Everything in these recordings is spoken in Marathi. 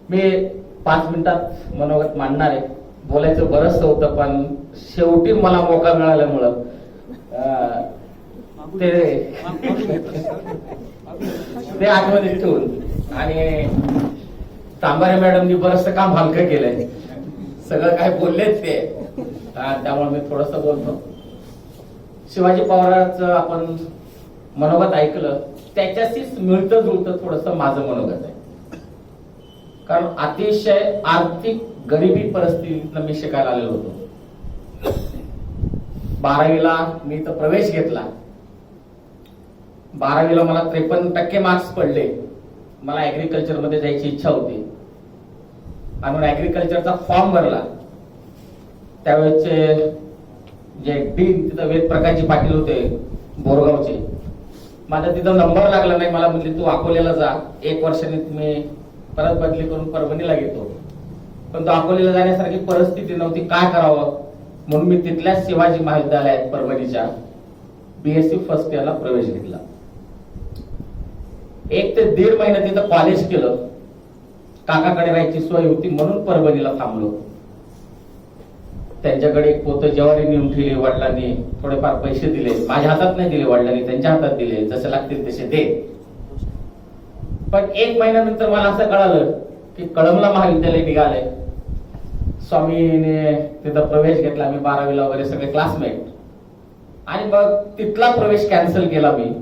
मी 5 मिनिटात मनोगत मांडणार आहे. बोलायचं बरंच होतं, पण शेवटी मला मौका मिळाल्यामुळं ते आठवणीत ठेवून आणि तांबारे मॅडमनी बरंचसं काम हलकं केलंय. सगळं काय बोललेच ते, त्यामुळे मी थोडस बोलतो. शिवाजी पवारांचं आपण मनोगत ऐकलं, त्याच्याशीच मिळतं जुळतं थोडस माझं मनोगत आहे. कारण अतिशय आर्थिक गरिबी परिस्थितीतनं मी शिकायला आलेलो होतो. 12वीला मी तर प्रवेश घेतला. 12वीला मला 53% मार्क्स पडले. मला ऍग्रिकल्चर मध्ये जायची इच्छा होती आणि ऍग्रिकल्चरचा फॉर्म भरला. त्यावेळेचे जे डीन तिथं वेद प्रकाशजी पाटील होते बोरगावचे. माझा तिथं नंबर लागला नाही. मला म्हणले तू अकोल्याला जा, 1 वर्षाने तुम्ही परत बदली करून परभणीला घेतो. पण तो अकोल्याला जाण्यासारखी परिस्थिती नव्हती. काय करावं म्हणून मी तिथल्या शिवाजी महाविद्यालयात परभणीच्या BSc फर्स्ट इयरला प्रवेश घेतला. 1 ते 1.5 महिने तिथं कॉलेज केलं. काकाकडे राहायची सोय होती म्हणून परभणीला थांबलो. त्यांच्याकडे एक पोतं ज्वारी नेऊन ठेवली. वडिलांनी थोडेफार पैसे दिले. माझ्या हातात नाही दिले, वडिलांनी त्यांच्या हातात दिले. जसे लागतील तसे दे. पण 1 महिन्यानंतर मला असं कळालं की कळमला महाविद्यालय निघालंय. स्वामीने तिथं प्रवेश घेतला. मी 12वीला वगैरे सगळे क्लासमेट. आणि मग तिथला प्रवेश कॅन्सल केला मी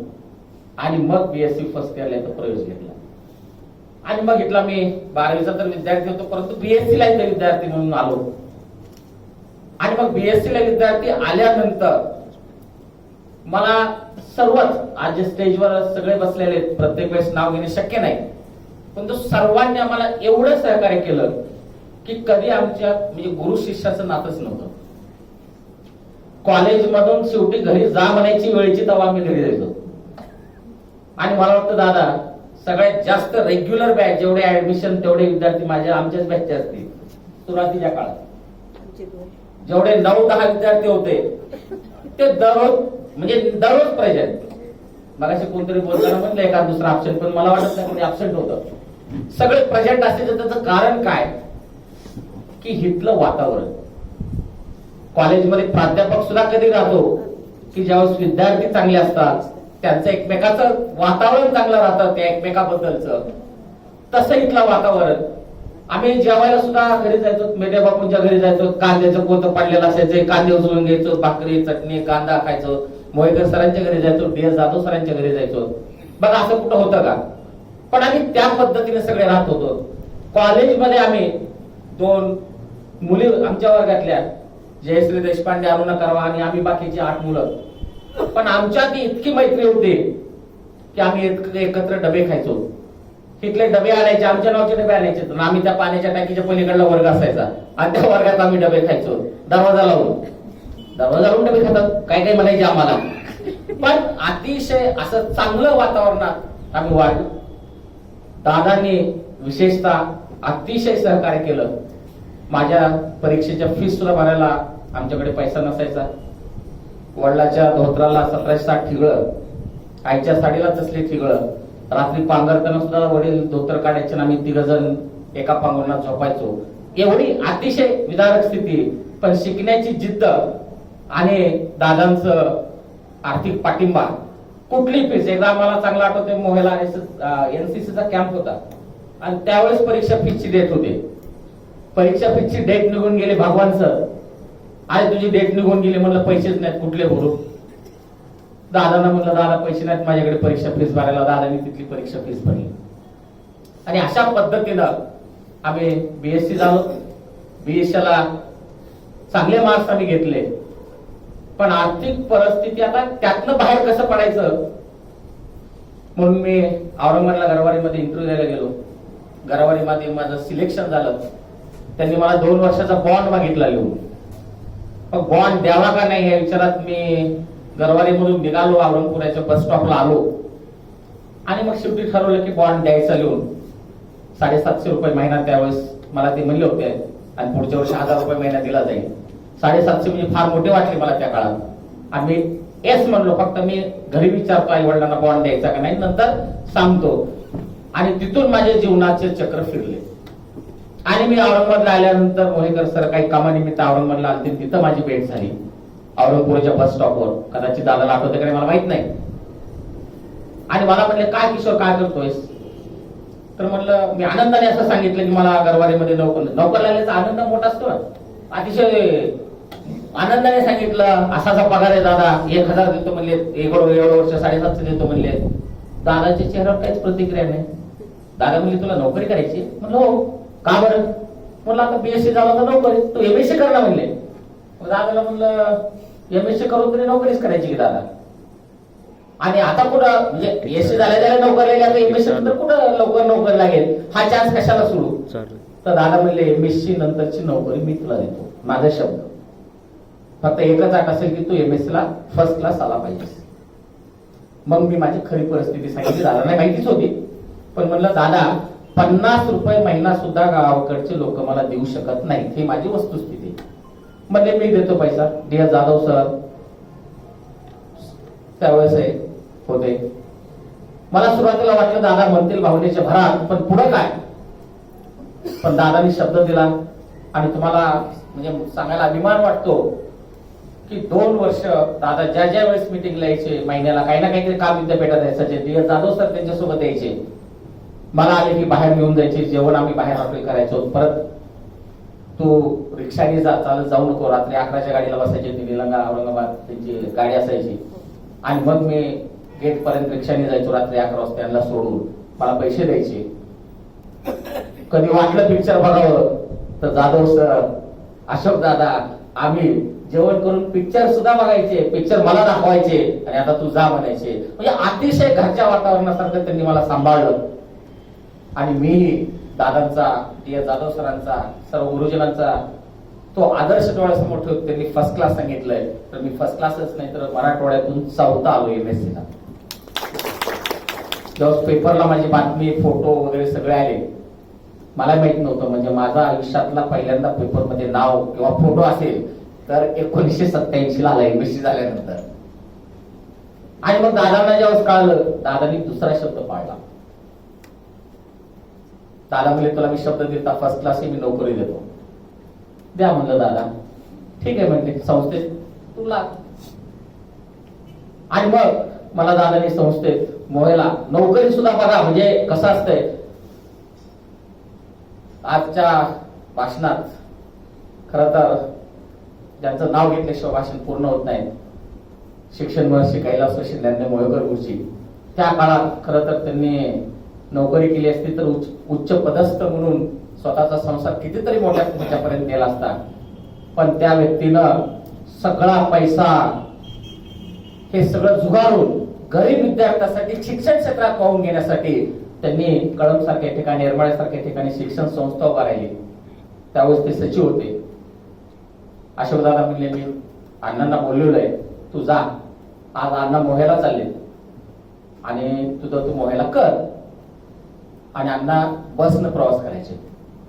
आणि मग BSc फर्स्ट इयरला इथं प्रवेश घेतला. आणि मग इथला मी 12वीचा तर विद्यार्थी होतो, परंतु BSc ला इथं विद्यार्थी म्हणून आलो. आणि मग BSc ला विद्यार्थी आल्यानंतर मला सर्वच, आज जे स्टेजवर सगळे बसलेले, प्रत्येक वेळेस नाव घेणे शक्य नाही, पण तो सर्वांनी आम्हाला एवढं सहकार्य केलं की कधी आमच्या म्हणजे गुरु शिष्याचं नातंच नव्हतं. कॉलेजमधून शेवटी घरी जा म्हणायची वेळेची तेव्हा आम्ही घरी जायचो. आणि मला वाटतं दादा सगळ्यात जास्त रेग्युलर बॅच जेवढे ऍडमिशन तेवढे विद्यार्थी माझ्या आमच्याच बॅचचे असतील. सुरुवातीच्या काळात जेवढे 9-10 विद्यार्थी होते ते दररोज प्रेझेंट. मगाशी कोणतरी बोलताना म्हणलं एका दुसरा ऍब्सेंट, पण मला वाटत नाही कोणी ऍब्सेंट होतं. सगळे प्रेझेंट असायचं. त्याचं कारण काय की हितलं वातावरण. कॉलेजमध्ये प्राध्यापक सुद्धा कधी राहतो की ज्यावेळेस विद्यार्थी चांगले असतात, त्यांचं एकमेकाचं वातावरण चांगलं राहतं, त्या एकमेकाबद्दलचं. तसं इथलं वातावरण. आम्ही जेवायला सुद्धा घरी जायचो, मेढे बापूंच्या घरी जायचो. कांद्याचं पोतं पडलेलं असायचं, कांदे उचलून घ्यायचो, भाकरी चटणी कांदा खायचो. मोहेकर सरांच्या घरी जायचो, DS जाधव सरांच्या घरी जायचो. बघा असं कुठं होतं का? पण आम्ही त्या पद्धतीने सगळे राहत होतो. कॉलेजमध्ये आम्ही 2 मुली आमच्या वर्गातल्या, जयश्री देशपांडे, अरुणा करवा आणि आम्ही बाकीची 8 मुलं. पण आमच्यात इतकी मैत्री होती की आम्ही एकत्र डबे खायचो. तिथले डबे आणायचे, आमच्या नावाचे डबे आणायचे. आम्ही त्या पाण्याच्या टाकीच्या पलीकडला वर्ग असायचा आणि त्या वर्गात आम्ही डबे खायचो. दरवाजा लावून डबे खातात काय काय म्हणायचे आम्हाला. पण अतिशय असं चांगलं वातावरणात आम्ही वाढलो. दादांनी विशेषतः अतिशय सहकार्य केलं. माझ्या परीक्षेच्या फीस सुद्धा भरायला आमच्याकडे पैसा नसायचा. वडिलाच्या धोत्राला 1760 ठिगळं, आईच्या साडीला तसली ठिगळं. रात्री पांघरताना सुद्धा वडील धोतर काढायचे आणि आम्ही 3 जण एका पांघरुणात झोपायचो. एवढी अतिशय विदारक स्थिती, पण शिकण्याची जिद्द आणि दादांचं आर्थिक पाठिंबा. कुठली फीस, एकदा आम्हाला चांगला आठवतंय, मोहेला NCCचा कॅम्प होता आणि त्यावेळेस परीक्षा फीसची डेट होती. परीक्षा फीसची डेट निघून गेली. भगवान सर, आज तुझी डेट निघून गेली. म्हणलं पैसेच नाहीत, कुठले भरू? दादांना म्हणलं दादा पैसे नाहीत माझ्याकडे परीक्षा फीस भरायला. दादांनी तिथली परीक्षा फीस भरली आणि अशा पद्धतीनं आम्ही BSc झालो. BSc ला चांगले मार्क्स आम्ही घेतले. पण आर्थिक परिस्थिती, आता त्यातनं बाहेर कसं पडायचं म्हणून मी औरंगाबादला गरवारीमध्ये इंटरव्ह्यू द्यायला गेलो. गरवारीमध्ये माझं सिलेक्शन झालं. त्यांनी मला 2 वर्षाचा बॉन्ड मागितला लिहून. मग बॉन्ड द्यावा का नाही या विचारात मी गरवारीमधून निघालो, औरंगपुराच्या बस स्टॉपला आलो आणि मग शेवटी ठरवलं की बॉन्ड द्यायचा लिहून. 750 रुपये महिना त्यावेळेस मला ते म्हणले होते आणि पुढच्या वर्षी 1000 रुपये महिना दिला जाईल. 750 म्हणजे फार मोठे वाटले मला त्या काळात. आणि मी येस म्हणलो, फक्त मी घरी विचारतो आई वडिलांना बॉन्ड द्यायचा का नाही, नंतर सांगतो. आणि तिथून माझ्या जीवनाचे चक्र फिरले. आणि मी औरंगाबादला आल्यानंतर मोहेकर सर काही कामानिमित्त औरंगाबादला आलते, तिथं माझी भेट झाली औरंगपुराच्या बस स्टॉपवर. कदाचित दादाला आठवतं का मला माहित नाही. आणि मला म्हणले, काय किशोर काय करतोयस? तर म्हणलं, मी आनंदाने असं सांगितलं की मला गरवारीमध्ये नोकर लागल्याचा आनंद मोठा असतो ना. अतिशय आनंदाने सांगितलं, असाचा पगार आहे दादा, 1000 देतो म्हणले, एवढं वर्ष 750 देतो म्हणले. दादाच्या चेहऱ्यावर काहीच प्रतिक्रिया नाही. दादा म्हणले, तुला नोकरी करायची? म्हणलं हो. का बरं? म्हणलं, आता बीएससी झाला तर नोकरी, तू एमएससी कर ना म्हणले. दादाला म्हणलं, एमएससी करून तरी नोकरीच करायची की दादा? आणि आता कुठं म्हणजे बीएससी झाल्या नोकरी लागेल, आता एमएससी नंतर कुठं लवकर नोकरी लागेल, हा चान्स कशाला सोडू? तर दादा म्हणले, एमएससी नंतरची नोकरी मी तुला देतो, माझा शब्द. फक्त एकच अट असेल की तू एमएससी ला फर्स्ट क्लास आला पाहिजेस. मग मी माझी खरी परिस्थिती सांगितली. दादांना माहितीच होती, पण म्हणलं, दादा 50 रुपये महिना सुद्धा गावाकडचे लोक मला देऊ शकत नाही, ही माझी वस्तुस्थिती. म्हणजे मी देतो पैसा. डी.एस. जाधव सर त्यावेळेस होते. मला सुरुवातीला वाटलं दादा म्हणतील भावनेच्या भरात, पण पुढे काय? पण दादानी शब्द दिला. आणि तुम्हाला म्हणजे सांगायला अभिमान वाटतो की 2 वर्ष दादा ज्या वेळेस मिटिंगला यायचे, महिन्याला काही ना काहीतरी काम विद्यापीठात यायचे. डी.एस. जाधव सर त्यांच्यासोबत यायचे. मला आले की बाहेर घेऊन जायचे, जेवण आम्ही बाहेर हॉटेल करायचो. परत तू रिक्षाने चालत जाऊ नको, रात्री 11च्या गाडीला बसायचे. ती निलंगा औरंगाबाद त्यांची गाडी असायची. आणि मग मी गेट पर्यंत रिक्षाने जायचो रात्री 11 वाजता, त्यांना सोडून. मला पैसे द्यायचे. कधी वाटलं पिक्चर बघावं तर जाधव सर, अशोक दादा, आम्ही जेवण करून पिक्चर सुद्धा बघायचे. पिक्चर मला दाखवायचे आणि आता तू जा म्हणायचे. म्हणजे अतिशय घरच्या वातावरणासारखं त्यांनी मला सांभाळलं. आणि मी दादांचा, डी.एस. जाधव सरांचा, सर्व गुरुजनांचा तो आदर्श डोळ्यासमोर ठेवून त्यांनी फर्स्ट क्लास सांगितलंय. तर मी फर्स्ट क्लासच नाही तर मराठवाड्यातून 4था आलो एमएससी ला. जेव्हा पेपरला माझी बातमी, फोटो वगैरे सगळे आले, मला माहित नव्हतं. म्हणजे माझा आयुष्यातला पहिल्यांदा पेपरमध्ये नाव किंवा फोटो असेल तर 1987 ला आला एमएससी झाल्यानंतर. आणि मग दादांना जेव्हा कळलं, दादांनी दुसरा शब्द पाळला. दादा म्हणले, तुला मी शब्द देता फर्स्ट क्लास मी नोकरी देतो. द्या म्हणलं दादा. ठीक आहे म्हणले, संस्थेत तुला. आणि मग मला दादांनी संस्थेत मोहेला नोकरी सुद्धा बघा. म्हणजे कसं असतंय, आजच्या भाषणात खरं तर ज्यांचं नाव घेतल्याशिवाय भाषण पूर्ण होत नाही. शिक्षण महर्षी कैलास शिंदे मोहेकर गुरुजी, त्या काळात खरं तर त्यांनी नोकरी केली असती तर उच्च पदस्थ म्हणून स्वतःचा संसार कितीतरी मोठ्या पर्यंत गेला असता. पण त्या व्यक्तीनं सगळा पैसा हे सगळं जुगारून गरीब विद्यार्थ्यांसाठी शिक्षण क्षेत्रात वाहून घेण्यासाठी त्यांनी कळंब सारख्या ठिकाणी, येरमाळ्या सारख्या ठिकाणी शिक्षण संस्था उभारली. त्यावेळेस ते सचिव होते. अशोक दादा म्हणले, मी अण्णांना बोललेलो आहे, तू जा. आज अण्णा मोह्याला चालले आणि तू मोह्याला कर. आणि अण्णा बसनं प्रवास करायचे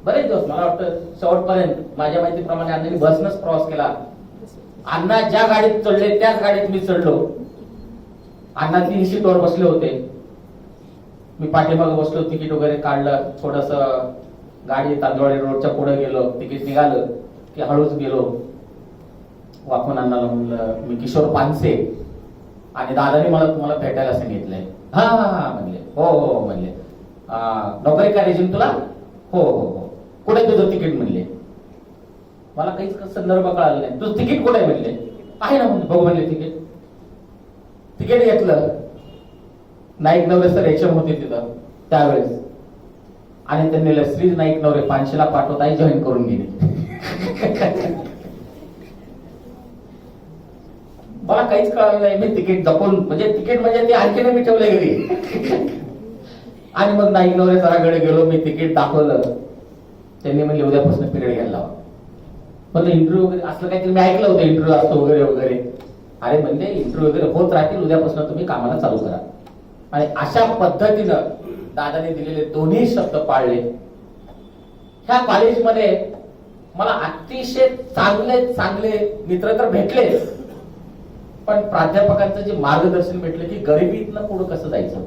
बरेच दिवस. मला वाटतं शेवटपर्यंत माझ्या माहितीप्रमाणे अण्णांनी बसनंच प्रवास केला. अण्णा ज्या गाडीत चढले त्याच गाडीत मी चढलो. अण्णा 3 सीटवर बसले होते. मी पाठीमागे बसलो, तिकीट वगैरे काढलं. थोडस गाडी तांदवाडी रोडच्या पुढे गेलो, तिकीट निघालं की हळूच गेलो. वाकून अण्णाला म्हणलं, मी किशोर पानसे आणि दादाने मला तुम्हाला भेटायला सांगितलंय. हा हा हा म्हणले. हो हो म्हणले. नोकरी करायची तुला? हो हो हो. कुठे तुझं तिकीट म्हणले. मला काहीच संदर्भ कळाला नाही. तुझं तिकीट कुठे म्हणले. आहे ना म्हणले. बघू म्हणले तिकीट. तिकीट घेतलं. नाईक नवरे सर एचएम होते तिथं त्यावेळेस. आणि त्यांनी श्री नाईक नवरे 500ला पाठवताही जॉईन करून गेले. मला काहीच कळालं नाही. मी तिकीट जपून, म्हणजे तिकीट म्हणजे ते आणखीन मी ठेवलं घरी. आणि मग नाईक नवरे सरांकडे गेलो. मी तिकीट दाखवलं. त्यांनी म्हणले, उद्यापासून पिरियड घ्यायला लावा. पण इंटरव्ह्यू वगैरे असलं काहीतरी मी ऐकलं होतं, इंटरव्ह्यू असतो वगैरे वगैरे. अरे म्हणजे इंटरव्ह्यू वगैरे होत राहतील, उद्यापासून तुम्ही कामाला चालू करा. आणि अशा पद्धतीनं दादाने दिलेले दोन्ही शब्द पाळले. ह्या कॉलेजमध्ये मला अतिशय चांगले चांगले मित्र तर भेटले, पण प्राध्यापकांचं जे मार्गदर्शन भेटलं की गरिबीतनं पुढे कसं जायचं,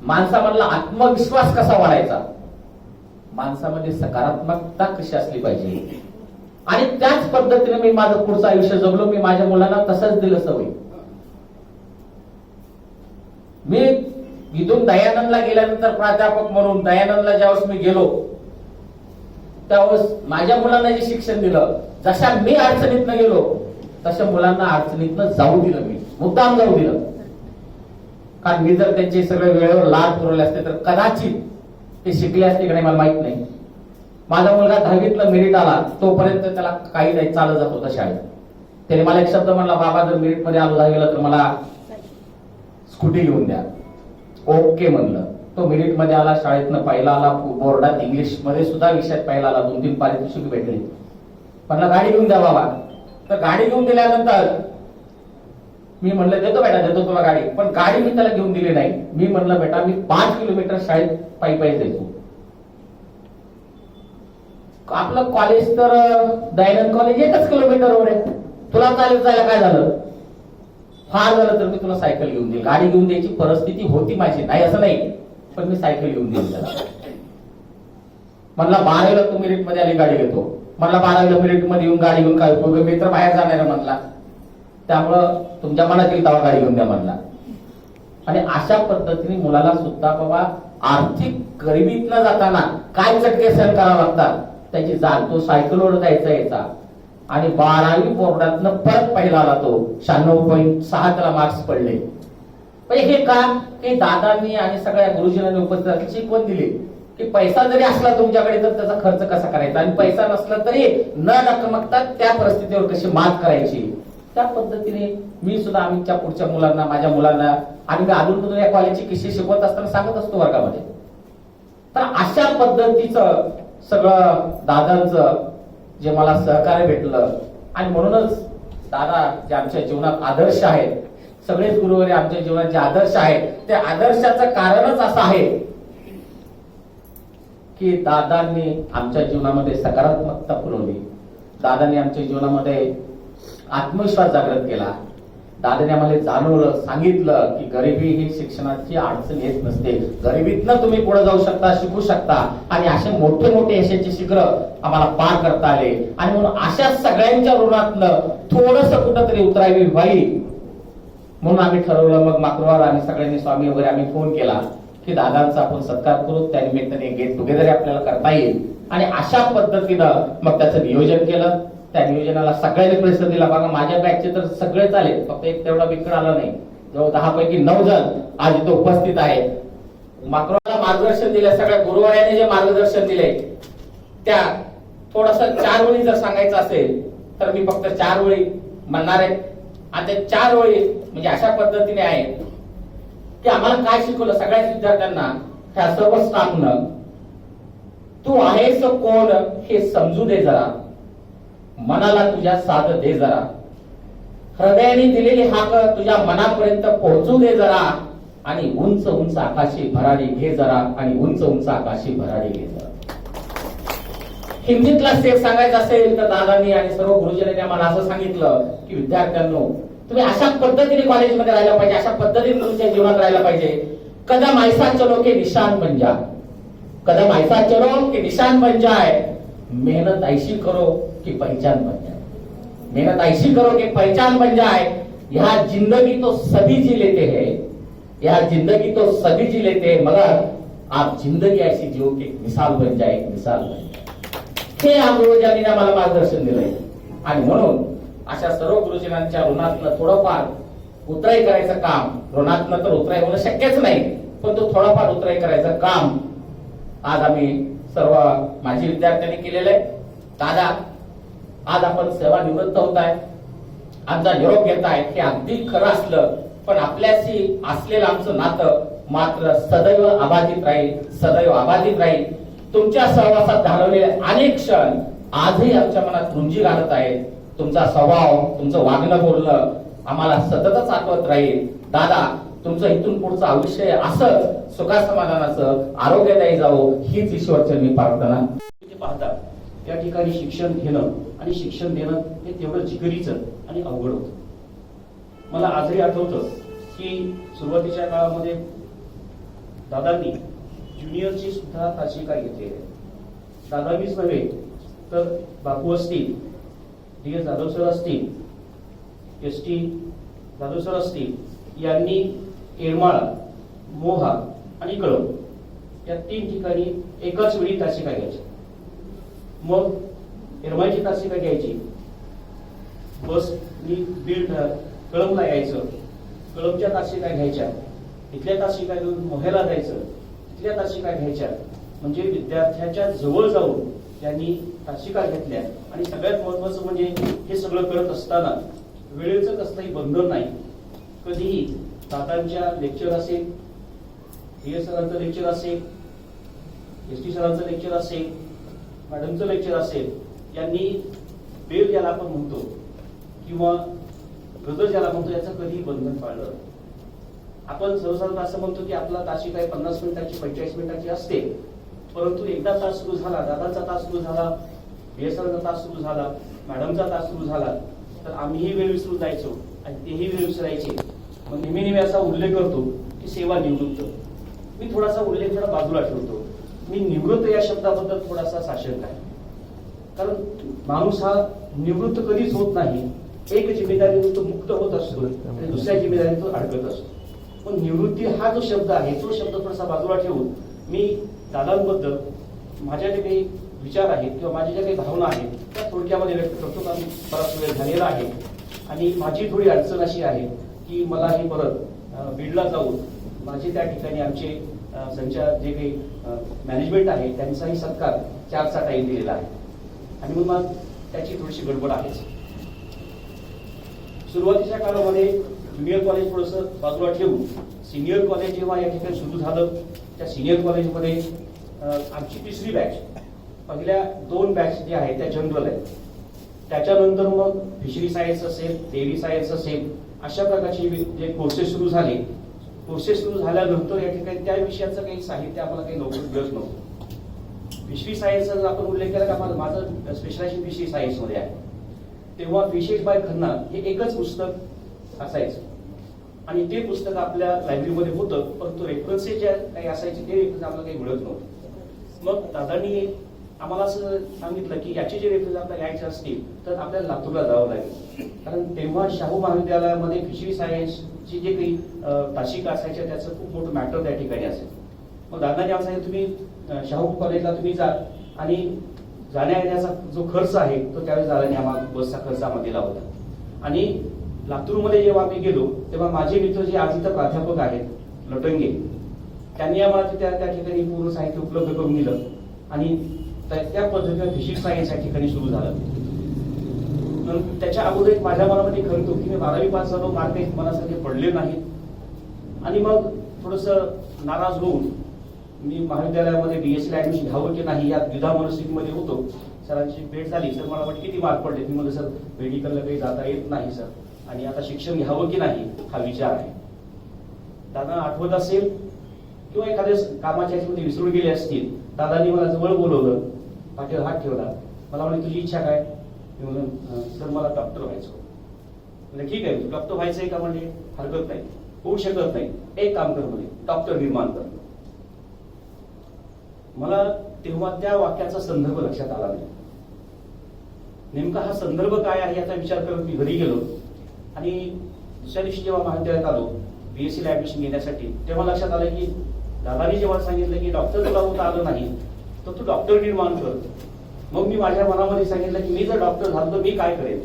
माणसामधला आत्मविश्वास कसा वाढायचा, माणसामध्ये सकारात्मकता कशी असली पाहिजे आणि त्याच पद्धतीने मी माझं पुढचं आयुष्य जगलो. मी माझ्या मुलांना तसंच दिलं सवय. मी इथून दयानंदला गेल्यानंतर प्राध्यापक म्हणून दयानंदला ज्यावेळेस मी गेलो त्यावेळेस माझ्या मुलांना जे शिक्षण दिलं, जशा मी अडचणीतनं गेलो तशा मुलांना अडचणीतनं जाऊ दिलं. मी मुद्दाम जाऊ दिलं, कारण मी जर त्यांचे सगळे वेळेवर लाड पुरवले असते तर कदाचित ते शिकले असते की नाही मला माहित नाही. माझा मुलगा 10वीतला मेरिट आला तोपर्यंत त्याला काही नाही, चालत जात होता शाळेत. त्याने मला एक शब्द म्हणला, बाबा जर मेरिट मध्ये आलो 10वीला तर मला स्कूटी घेऊन द्या. ओके म्हणलं. तो मेरिट मध्ये आला, शाळेतनं पहिला आला, बोर्डात इंग्लिश मध्ये सुद्धा विषयात पहिला आला, 2-3 पारितोषिक भेटले. म्हणलं गाडी घेऊन द्या बाबा. तर गाडी घेऊन दिल्यानंतर मी म्हणलं देतो बेटा, देतो तुला गाडी. पण गाडी मी त्याला घेऊन दिली नाही. मी म्हणलं बेटा मी 5 किलोमीटर शाळेत पायी पायी जायचो. आपलं कॉलेज तर दयानंद कॉलेज 1च किलोमीटरवर आहे, तुला चालत जायला काय झालं? फार झालं तर मी तुला सायकल घेऊन देईल. गाडी घेऊन द्यायची परिस्थिती होती माझी, नाही असं नाही, पण मी सायकल घेऊन देईल त्याला. म्हणला 12वीला तू मेरिट मध्ये आली गाडी घेतो. म्हणला 12वीला मेरिट मध्ये येऊन गाडी घेऊन काय उपयोग, मी तर बाहेर जाणार म्हणला. त्यामुळं तुमच्या मनात येईल तेव्हा गाडी घेऊन द्या म्हणला. आणि अशा पद्धतीने मुलाला सुद्धा बाबा आर्थिक गरिबीतनं जाताना काय चटके सहन करावं लागतात त्याची जाण. तो सायकलवर जायचा यायचा आणि 12वी बोर्डातनं परत पहिला आला. तो 96.6 त्याला मार्क्स पडले. हे का की दादांनी आणि सगळ्या गुरुजींनी उपस्थित शिकवण दिली की पैसा जरी असला तुमच्याकडे तर त्याचा खर्च कसा करायचा आणि पैसा नसला तरी न डगमगता त्या परिस्थितीवर कशी मात करायची. त्या पद्धतीने मी सुद्धा आमच्या पुढच्या मुलांना, माझ्या मुलांना, आणि मी अजून या कॉलेजची किस्से शिकवत असताना सांगत असतो वर्गामध्ये. तर अशा पद्धतीचं सगळं दादांचं जे मला सहकार्य भेटलं आणि म्हणूनच दादा जे आमच्या जीवनात आदर्श आहेत, सगळेच गुरुवारी आमच्या जीवनात जे आदर्श आहेत त्या आदर्शाचं कारणच असं आहे की दादांनी आमच्या जीवनामध्ये सकारात्मकता पुरवली. दादांनी आमच्या जीवनामध्ये आत्मविश्वास जागृत केला. दादाने आम्हाला जाणवलं, सांगितलं की गरिबी ही शिक्षणाची अडचण येत नसते, गरिबीतनं तुम्ही पुढे जाऊ शकता, शिकू शकता. आणि असे मोठे मोठे यशाचे शिखर आम्हाला पार करता आले. आणि म्हणून अशा सगळ्यांच्या ऋणातलं थोडस कुठंतरी उतरावी व्हावी म्हणून आम्ही ठरवलं. मग माक्रवार आम्ही सगळ्यांनी स्वामी वगैरे आम्ही फोन केला की दादांचा आपण सत्कार करू, त्या निमित्ताने गेट टुगेदर आपल्याला करता येईल. आणि अशा पद्धतीनं मग त्याचं नियोजन केलं. त्या नियोजनाला सगळ्यांनी प्रतिसाद दिला. बघा माझ्या बॅचचे तर सगळेच आले, फक्त एक तेवढा विक्रम आला नाही. जवळ 10 पैकी 9 जण आज इथे उपस्थित आहेत. माक्रवाला मार्गदर्शन दिले, सगळ्या गुरुवाऱ्यांनी जे मार्गदर्शन दिले त्या थोडस 4 ओळी जर सांगायचं असेल तर मी फक्त 4 ओळी म्हणणार आहे. आणि त्या 4 ओळी म्हणजे अशा पद्धतीने आहेत की आम्हाला काय शिकवलं सगळ्याच विद्यार्थ्यांना, त्या सर्व स्टाफनं, तू आहेस कोण हे समजू दे जरा, मनाला तुझ्या साथ दे जरा, हृदयाने दिलेली हाक तुझ्या मनापर्यंत पोहोचू दे जरा, आणि उंच उंच आकाशी भरारी घे जरा, आणि उंच उंच आकाशी भरारी घे जरा. हिंदीतला स्टेप सांगायचा असेल तर दादांनी आणि सर्व गुरुजनांनी आम्हाला असं सांगितलं की विद्यार्थ्यांनो तुम्ही अशा पद्धतीने कॉलेजमध्ये राहायला पाहिजे, अशा पद्धतीने तुमच्या जीवनात राहायला पाहिजे. कदम ऐसा चलो के निशान बन जा, कदम ऐसा चलो के निशान बन जाए, मेहनत ऐसी करो कि पहचान बन जाए, मेहनत ऐसी करो कि पहचान बन जाए. यह जिंदगी तो सभी जी लेते हैं, यह जिंदगी तो सभी जी लेते हैं, मगर आप जिंदगी ऐसी जियो की मिसाल बन जाए, मिसाल बन जाए. हे गुरुजींनी आम्हाला मार्गदर्शन दिलंय. आणि म्हणून अशा सर्व गुरुजनांच्या ऋणातनं थोडंफार उतराई करायचं काम, ऋणातनं तर उतराई होणं शक्यच नाही, पण तो थोडंफार उतराई करायचं काम आज आम्ही सर्व माजी विद्यार्थ्यांनी केलेलं आहे. दादा आज आपण सेवानिवृत्त होताय, आमचा निरोप घेताय, हे अगदी खरं असलं, पण आपल्याशी असलेलं आमचं नातं मात्र सदैव अबाधित राहील, सदैव अबाधित राहील. तुमच्या सहवासात घालवलेले अनेक क्षण आजही आमच्या मनात रुंजी घालत आहेत. तुमचा स्वभाव, तुमचं वागणं बोलणं आम्हाला सततच आठवत राहील. दादा तुमचं इथून पुढचं आयुष्य असंच सुखासमाधानाचं, आरोग्यदायी जावं हीच ईश्वरचरणी प्रार्थना. पाहता त्या ठिकाणी शिक्षण घेणं आणि शिक्षण देणं हे तेवढं जिगरीचं आणि अवघड होतं. मला आजही आठवतं की सुरुवातीच्या काळामध्ये दादांनी ज्युनियरची सुद्धा तासिका घेतली आहे. दादानीच नव्हे तर बापू असतील, DS जाधव सर असतील, ST जाधव सर असतील यांनी येरमाळा, मोहा आणि कळंब या 3 ठिकाणी एकाच वेळी तासिका घ्यायची. मग येरमाळ्याची तासिका घ्यायची, बसनी बीड कळंबला यायचं, कळंबच्या तासिका घ्यायच्या, तिथल्या तासिका घेऊन मोह्याला जायचं, तिथल्या तासिका घ्यायच्या. म्हणजे विद्यार्थ्याच्या जवळ जाऊन त्यांनी तासिका घेतल्या. आणि सगळ्यात महत्वाचं म्हणजे हे सगळं करत असताना वेळेचं कसलंही बंधन नाही. कधीही दादांच्या लेक्चर असेल, DS सरांचं लेक्चर असेल, ST सरांचं लेक्चर असेल, मॅडमचं लेक्चर असेल, यांनी बेल ज्याला आपण म्हणतो किंवा गजर ज्याला म्हणतो याचं कधीही बंधन पाळलं. आपण सहसा असं म्हणतो की आपला तासिका आहे 50 मिनिटाची 45 मिनिटाची असते, परंतु एकदा तास सुरू झाला, दादाचा तास सुरू झाला, DS सरांचा तास सुरू झाला, मॅडमचा तास सुरू झाला, तर आम्हीही वेळ विसरून जायचो आणि तेही वेळ विसरायचे. मग नेहमी असा उल्लेख करतो की सेवा निवृत्त. मी थोडासा उल्लेख थोडा बाजूला ठेवतो. मी निवृत्त या शब्दाबद्दल थोडासा साशंक आहे. कारण माणूस हा निवृत्त कधीच होत नाही. एक जिम्मेदारी तो मुक्त होत असतो आणि दुसऱ्या जिम्मेदारी तो अडकत असतो. पण निवृत्ती हा जो शब्द आहे तो शब्द थोडासा बाजूला ठेवून मी दादांबद्दल माझ्या जे काही विचार आहेत किंवा माझ्या ज्या काही भावना आहेत त्या थोडक्यामध्ये व्यक्त करतो. कारण बराच वेळ झालेला आहे आणि माझी थोडी अडचण अशी आहे की मला हे परत बीडला जाऊन माझे त्या ठिकाणी आमचे संचार जे काही मॅनेजमेंट आहे त्यांचाही सत्कार 4चा टाइम दिलेला आहे आणि मग मला त्याची थोडीशी गडबड आहेच. सुरुवातीच्या काळामध्ये ज्युनियर कॉलेज थोडंसं बाजूला ठेवून सिनियर कॉलेज जेव्हा या ठिकाणी सुरू झालं, त्या सिनियर कॉलेजमध्ये आमची 3री बॅच, पहिल्या 2 बॅच जे आहेत त्या जनरल आहेत. त्याच्यानंतर मग फिशरी सायन्स असेल, डेअरी सायन्स असेल, अशा प्रकारचे जे कोर्सेस सुरू झाले. कोर्सेस सुरू झाल्यानंतर या ठिकाणी त्या विषयाचं काही साहित्य आम्हाला काही लवकर मिळत नव्हतं. फिशरी सायन्सचा जर आपण उल्लेख केला का माझं स्पेशलायझेशन फिशरी सायन्समध्ये आहे, तेव्हा फिशेस बाय खन्ना हे एकच पुस्तक असायचं आणि ते पुस्तक आपल्या लायब्ररीमध्ये होतं, परंतु रेफरन्सेस जे काही असायचे ते रेफरन्स आम्हाला काही मिळत नव्हतं. मग दादांनी आम्हाला असं सांगितलं की याचे जे रेफरन्स आपल्याला घ्यायचे असतील तर आपल्याला लातूरला जावं लागेल. कारण तेव्हा शाहू महाविद्यालयामध्ये फिशरी सायन्सची जे काही तासिका असायच्या त्याचं खूप मोठं मॅटर त्या ठिकाणी असेल. मग दादांनी आम्हाला सांगितलं तुम्ही शाहू कॉलेजला तुम्ही जा आणि जाण्या येण्याचा जो खर्च आहे तो त्यावेळेस दादांनी आम्हाला बसचा खर्च आम्हाला दिला होता. आणि लातूरमध्ये जेव्हा आम्ही गेलो तेव्हा माझे मित्र जे आज इथं प्राध्यापक आहेत लटंगे, त्यांनी आम्हाला त्या ठिकाणी पूर्ण साहित्य उपलब्ध करून दिलं आणि त्या पद्धतीने फिशरी सायन्स या ठिकाणी सुरू झालं. त्याच्या अगोदर माझ्या मनामध्ये खरं होतं की मी 12वी पास झालो, मार्क मनासारखे पडले नाहीत आणि मग थोडंसं नाराज होऊन मी महाविद्यालयामध्ये BSc ऍडमिशन घ्यावं की नाही या द्विधा मनस्थितीमध्ये होतो. सरांची भेट झाली, सर मला वाटतं किती मार्क पडले. मी म्हणलं सर मेडिकलला काही जाता येत नाही सर आणि आता शिक्षण घ्यावं की नाही हा विचार आहे. दादा आठवत असेल किंवा एखाद्या कामाच्या ह्याच्यामध्ये विसरून गेले असतील, दादांनी मला जवळ बोलवलं, पाठीवर हात ठेवला, मला म्हणे तुझी इच्छा काय? मी म्हणून सर मला डॉक्टर व्हायचं. म्हणजे ठीक आहे, डॉक्टर व्हायचंय का? म्हणजे हरकत नाही, होऊ शकत नाही, एक काम कर म्हणजे डॉक्टर निर्माण कर. मला तेव्हा त्या वाक्याचा संदर्भ लक्षात आला नाही. नेमका हा संदर्भ काय आहे याचा विचार करत मी घरी गेलो आणि दुसऱ्या दिवशी जेव्हा महाविद्यालयात आलो BSc ला ऍडमिशन घेण्यासाठी, तेव्हा लक्षात आलं की दादानी जेव्हा सांगितलं की डॉक्टर तुला होता आलं नाही तर तू डॉक्टर निर्माण कर. मग मी माझ्या मनामध्ये सांगितलं की मी जर डॉक्टर झालो तर मी काय करेन?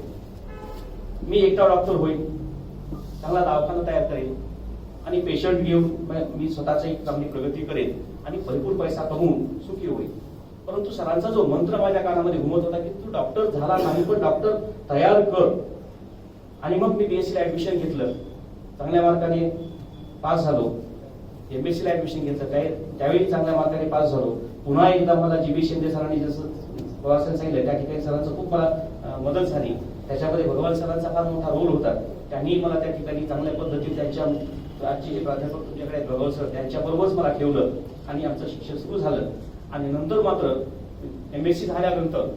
मी एकटा डॉक्टर होईल, चांगला दवाखाना तयार करेन आणि पेशंट घेऊन मी स्वतःच एक चांगली प्रगती करेन आणि भरपूर पैसा कमवून सुखी होईल. परंतु सरांचा जो मंत्र माझ्या कानामध्ये घुमत होता की तू डॉक्टर झाला नाही पण डॉक्टर तयार कर. आणि मग मी BSc ला ऍडमिशन घेतलं, चांगल्या मार्काने पास झालो. MSc ला ऍडमिशन घेतलं, त्यावेळी चांगल्या मार्काने पास झालो. पुन्हा एकदा मला GB शिंदे सरांनी जसं पवारसाहेब सांगितलं त्या ठिकाणी सरांचं खूप मला मदत झाली. त्याच्यामध्ये भगवान सरांचा फार मोठा रोल होता. त्यांनी मला त्या ठिकाणी चांगल्या पद्धतीने त्यांच्या आजचे जे प्राध्यापक तुमच्याकडे भगवान सर त्यांच्याबरोबरच मला ठेवलं आणि आमचं शिक्षण सुरू झालं. आणि नंतर मात्र MSc झाल्यानंतर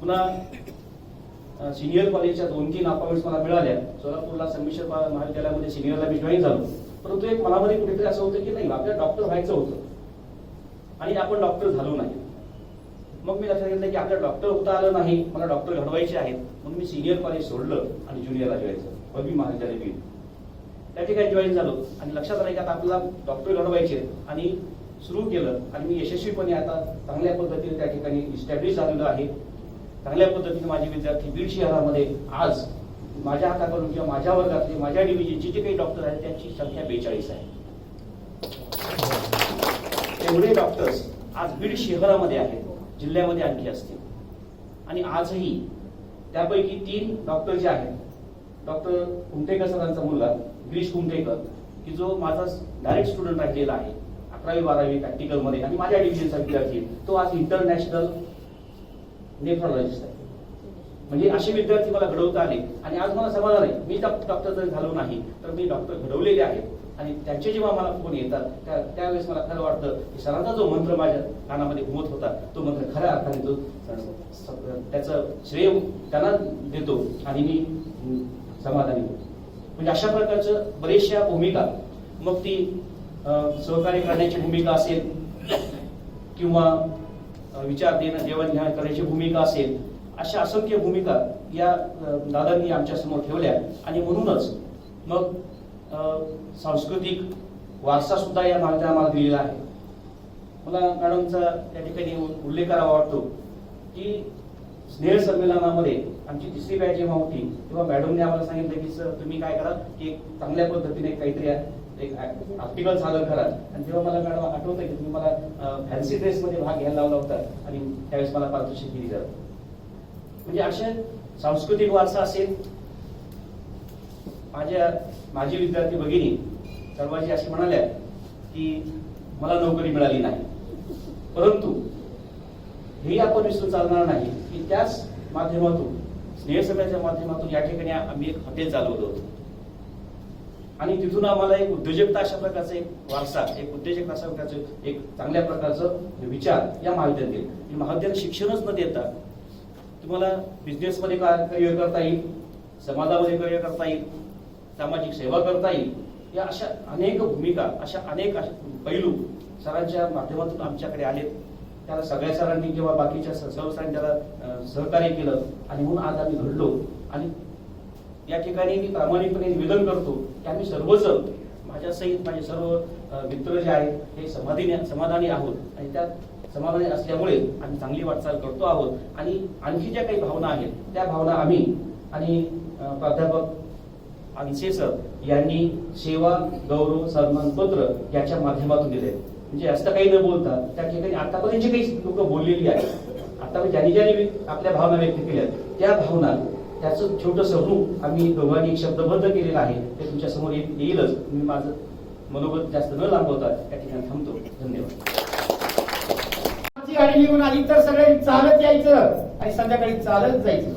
पुन्हा सिनियर कॉलेजच्या 2-3 अपॉइंटमेंट्स मला मिळाल्या. सोलापूरला संमिश्र महाविद्यालयामध्ये सिनियरला मी जॉईन झालो. परंतु एक मनामध्ये कुठेतरी असं होतं की नाही आपल्याला डॉक्टर व्हायचं होतं आणि आपण डॉक्टर झालो नाही. मग मी लक्षात घेतलं की आपल्याला डॉक्टर होता आलं नाही, मला डॉक्टर घडवायचे आहेत. मग मी सिनियर कॉलेज सोडलं आणि ज्युनियरला जॉईन पदवी महाविद्यालय बीड त्या ठिकाणी जॉईन झालो. आणि लक्षात आलं की आता आपल्याला डॉक्टर घडवायचे आणि सुरू केलं. आणि मी यशस्वीपणे आता चांगल्या पद्धतीने त्या ठिकाणी इस्टॅब्लिश झालेलो आहे. चांगल्या पद्धतीने माझे विद्यार्थी बीड शहरामध्ये आज माझ्या हाताकडून किंवा माझ्या वर्गातले माझ्या डिव्हिजनचे जे काही डॉक्टर आहेत त्यांची संख्या 42 आहे. एवढे डॉक्टर्स आज बीड शहरामध्ये आहेत, जिल्ह्यामध्ये आणखी असतील. आणि आजही त्यापैकी 3 डॉक्टर जे आहेत, डॉक्टर कुमटेकर सरांचा मुलगा गिरीश कुमटेकर, की जो माझा डायरेक्ट स्टुडंट राहिलेला आहे 11वी-12वी प्रॅक्टिकल मध्ये आणि माझ्या डिव्हिजनचा विद्यार्थी, तो आज इंटरनॅशनल नेफ्रोलॉजिस्ट आहे. म्हणजे असे विद्यार्थी मला घडवता आले. आणि आज मला समाधान आहे, मी डॉक्टर जरी झालो नाही तर मी डॉक्टर घडवलेले आहेत. आणि त्यांचे जेव्हा मला फोन येतात त्यावेळेस मला खरं वाटतं की सरांचा जो मंत्र माझ्या कानामध्ये घुमत होता तो मंत्र खऱ्या अर्थाने तो त्याचं श्रेय त्यांना देतो आणि मी समाधानी होतो. म्हणजे अशा प्रकारच्या बरेचशा भूमिका, मग ती सहकार्य करण्याची भूमिका असेल किंवा विचार देणं देवाणघेवाण करण्याची भूमिका असेल, अशा असंख्य भूमिका या दादांनी आमच्या समोर ठेवल्या. आणि म्हणूनच मग सांस्कृतिक वारसा सुद्धा या महाविद्यालयाला आम्हाला दिलेला आहे. मला मॅडमचा त्या ठिकाणी उल्लेख करावा वाटतो की स्नेह संमेलनामध्ये आमची 3री बॅच जेव्हा होती तेव्हा मॅडमने आम्हाला सांगितलं की सर तुम्ही काय करा की एक चांगल्या पद्धतीने काहीतरी एक आर्टिकल सादर करा. आणि तेव्हा मला मॅडम आठवतं की तुम्ही मला फॅन्सी ड्रेसमध्ये भाग घ्यायला लावला होता आणि त्यावेळेस मला पारितोषिक दिली जात. म्हणजे असे सांस्कृतिक वारसा असेल. माझी विद्यार्थी भगिनी सर्वांची अशी म्हणाल्या की मला नोकरी मिळाली नाही, परंतु हे आपण विसरून चालणार नाही की त्याच माध्यमातून स्नेहसभेच्या माध्यमातून या ठिकाणी आम्ही एक हॉटेल चालवलं होतं. आणि तिथून आम्हाला एक उद्योजकता अशा प्रकारचा एक वारसा, एक उद्योजकता अशा प्रकारचं एक चांगल्या प्रकारचं विचार या महाविद्यालयात महाविद्यालय शिक्षणच न देता तुम्हाला बिझनेसमध्ये करिअर करता येईल, समाजामध्ये करिअर करता येईल, सामाजिक सेवा करता येईल. या अशा अनेक भूमिका, अशा अनेक पैलू सरांच्या माध्यमातून आमच्याकडे आले. त्याला सगळ्या सरांनी किंवा बाकीच्या सर्व सरांनी त्याला सहकार्य केलं आणि म्हणून आज आम्ही घडलो. आणि या ठिकाणी मी प्रामाणिकपणे निवेदन करतो की आम्ही सर्वजण माझ्यासहित माझे सर्व मित्र जे आहेत हे समाधानी आहोत. आणि त्या समाधानी असल्यामुळे आम्ही चांगली वाटचाल करतो आहोत. आणि आणखी ज्या काही भावना आहेत त्या भावना आम्ही आणि प्राध्यापक अनसे सर यांनी सेवा गौरव सन्मान पत्र याच्या माध्यमातून दिले. म्हणजे असं काही न बोलता त्या ठिकाणी आतापर्यंत जे काही लोक बोललेली आहेत, आता ज्यांनी आपल्या भावना व्यक्त केल्या त्या भावना त्याचं छोटंसं रूप आम्ही दोघांनी एक शब्दबद्ध केलेलं आहे. ते तुमच्या समोर येईलच. मी माझं मनोगत जास्त न लांबवता त्या ठिकाणी थांबतो. धन्यवाद. गाडी निघून आली तर सगळे चालत यायचं आणि संध्याकाळी चालत जायचं.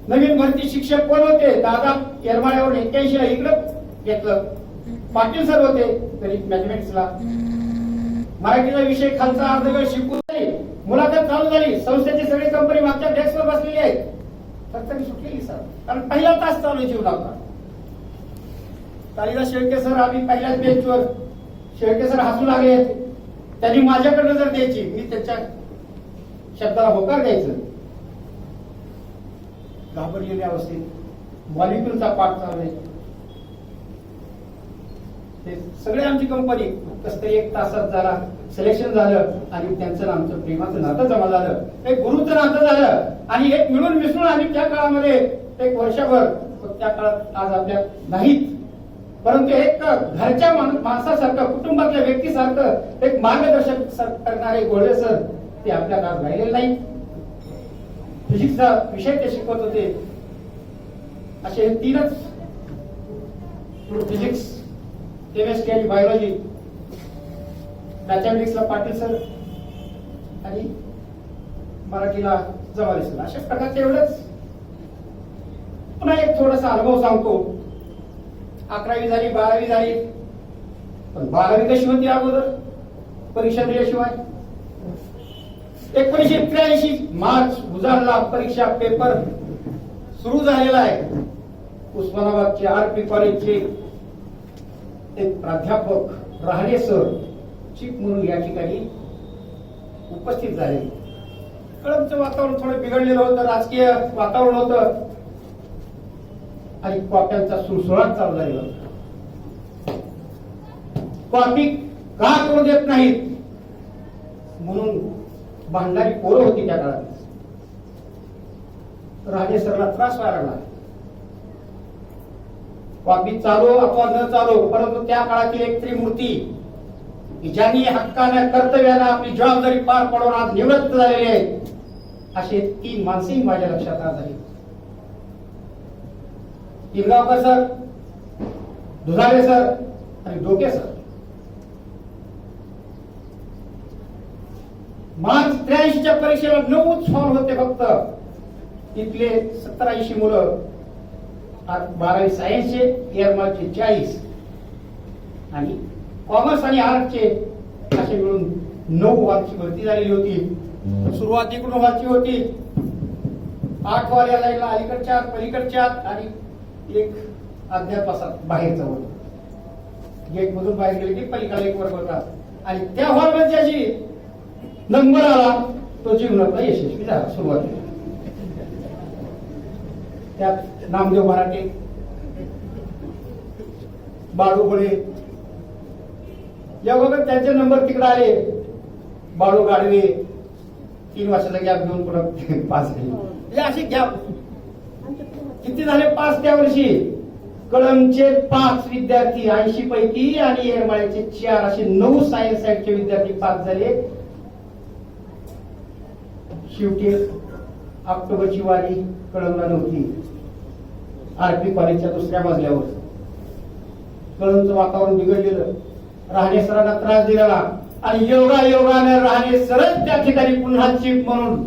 नवीन भरती शिक्षक कोण होते? दादा येरमाळ्यावर 81 ला इकडं घेतलं. पाटील सर होते तरी मॅथमॅटिक्सला. मराठीचा विषय खालचा अर्धवेळ शिकून मुलाखत चालू झाली. संस्थेची सगळी कंपनी मागच्या डेस्कवर बसलेली आहे. तर सुटलेली सर, कारण पहिला तास चालू जीव लागला. कालिदास शेळके सर आम्ही पहिल्याच बेंचवर, शेळके सर हसू लागले. त्यांनी माझ्याकडनं जर द्यायची मी त्यांच्या शब्दाला होकार द्यायचं. घाबरलेल्या अवस्थेत मॉलिक्युलचा पाठ चालू आहे. ते सगळे आमची कंपनी कसं तरी 1 तासात झाला, सिलेक्शन झालं आणि त्यांचं आमचं प्रेमाचं नातं जमा झालं, एक गुरुचं नातं झालं. आणि एक मिळून मिसळून आम्ही त्या काळामध्ये एक वर्षभर, त्या काळात आज आपल्या नाहीत, परंतु एक घरच्या माणसासारखं, कुटुंबातल्या व्यक्तीसारखं एक मार्गदर्शक करणारे गोळे सर ते आपल्या काळात राहिलेले नाही. फिजिक्सचा विषय ते शिकवत होते. असे 3च फिजिक्स, केमिस्ट्री आणि बायोलॉजी. मॅथमॅटिक्सला पाटील सर आणि मराठीला जवाले सर. अशा प्रकारचे एवढंच. पुन्हा एक थोडासा अनुभव सांगतो. 11वी झाली, 12वी झाली, पण 12वी कशी होती अगोदर परीक्षा दिल्याशिवाय? 1983 मार्च गुजारला, परीक्षा पेपर सुरू झालेला आहे. उस्मानाबादचे RP कॉलेजचे एक प्राध्यापक राहणे सर चीफ म्हणून या ठिकाणी उपस्थित झाले. कळमचं वातावरण थोडं बिघडलेलं होतं, राजकीय वातावरण होतं आणि कॉप्यांचा सुळसुळाट चालू झालेला होता. कॉपी का करू देत नाहीत म्हणून भांडणारी पोरं होती त्या काळात. राजे सरला त्रास व्हायला लागला. कॉपी चालू अथवा न चालू, परंतु त्या काळातील एक त्रिमूर्ती की ज्यांनी हक्कानं कर्तव्यानं आपली जबाबदारी पार पाडून आज निवृत्त झालेले आहेत, असे 3 माणसंही माझ्या लक्षात आज आहेत. पिरगावकर सर, दुधाळे सर आणि डोके सर. मार्च 83च्या परीक्षेला 9 सॉल्व होते फक्त. तिथले 70-80 मुलं 12वी सायन्सचे, एअरमार्कचे 40 आणि कॉमर्स आणि आर्टचे असे मिळून 9 वारची भरती झालेली होती. सुरुवातीकडून व्हायची होती. 8 वाऱ्या लाईनला अलीकडच्या पलीकडच्या आणि एक अध्यापासात बाहेरचा होता. गेट मधून बाहेर गेले की पलीकडे एक वर्ग होता आणि त्या हॉलमध्ये ज्याची नंबर आला तो जीवनातला यशस्वी झाला. सुरुवातीला त्यात नामदेव मराठे, बाळू बळे या वगैरे त्यांचे नंबर तिकडे आले. बाळू गाडवे 3 वर्षाचा गॅप घेऊन पुढे पास झाले. असे गॅप किती झाले पास त्या वर्षी? कळमचे 5 विद्यार्थी 80 पैकी आणि येरमाळ्याचे 4 असे 9 सायन्स साईडचे विद्यार्थी पास झाले. शेवटी ऑक्टोबरची वारी कळमला नव्हती. आरपी कॉलेजच्या दुसऱ्या मजल्यावर कळमचं वातावरण बिघडलेलं. राहणे सरांना त्रास दिलेला आणि योगाने राहणे सरच त्या ठिकाणी पुन्हा चीफ म्हणून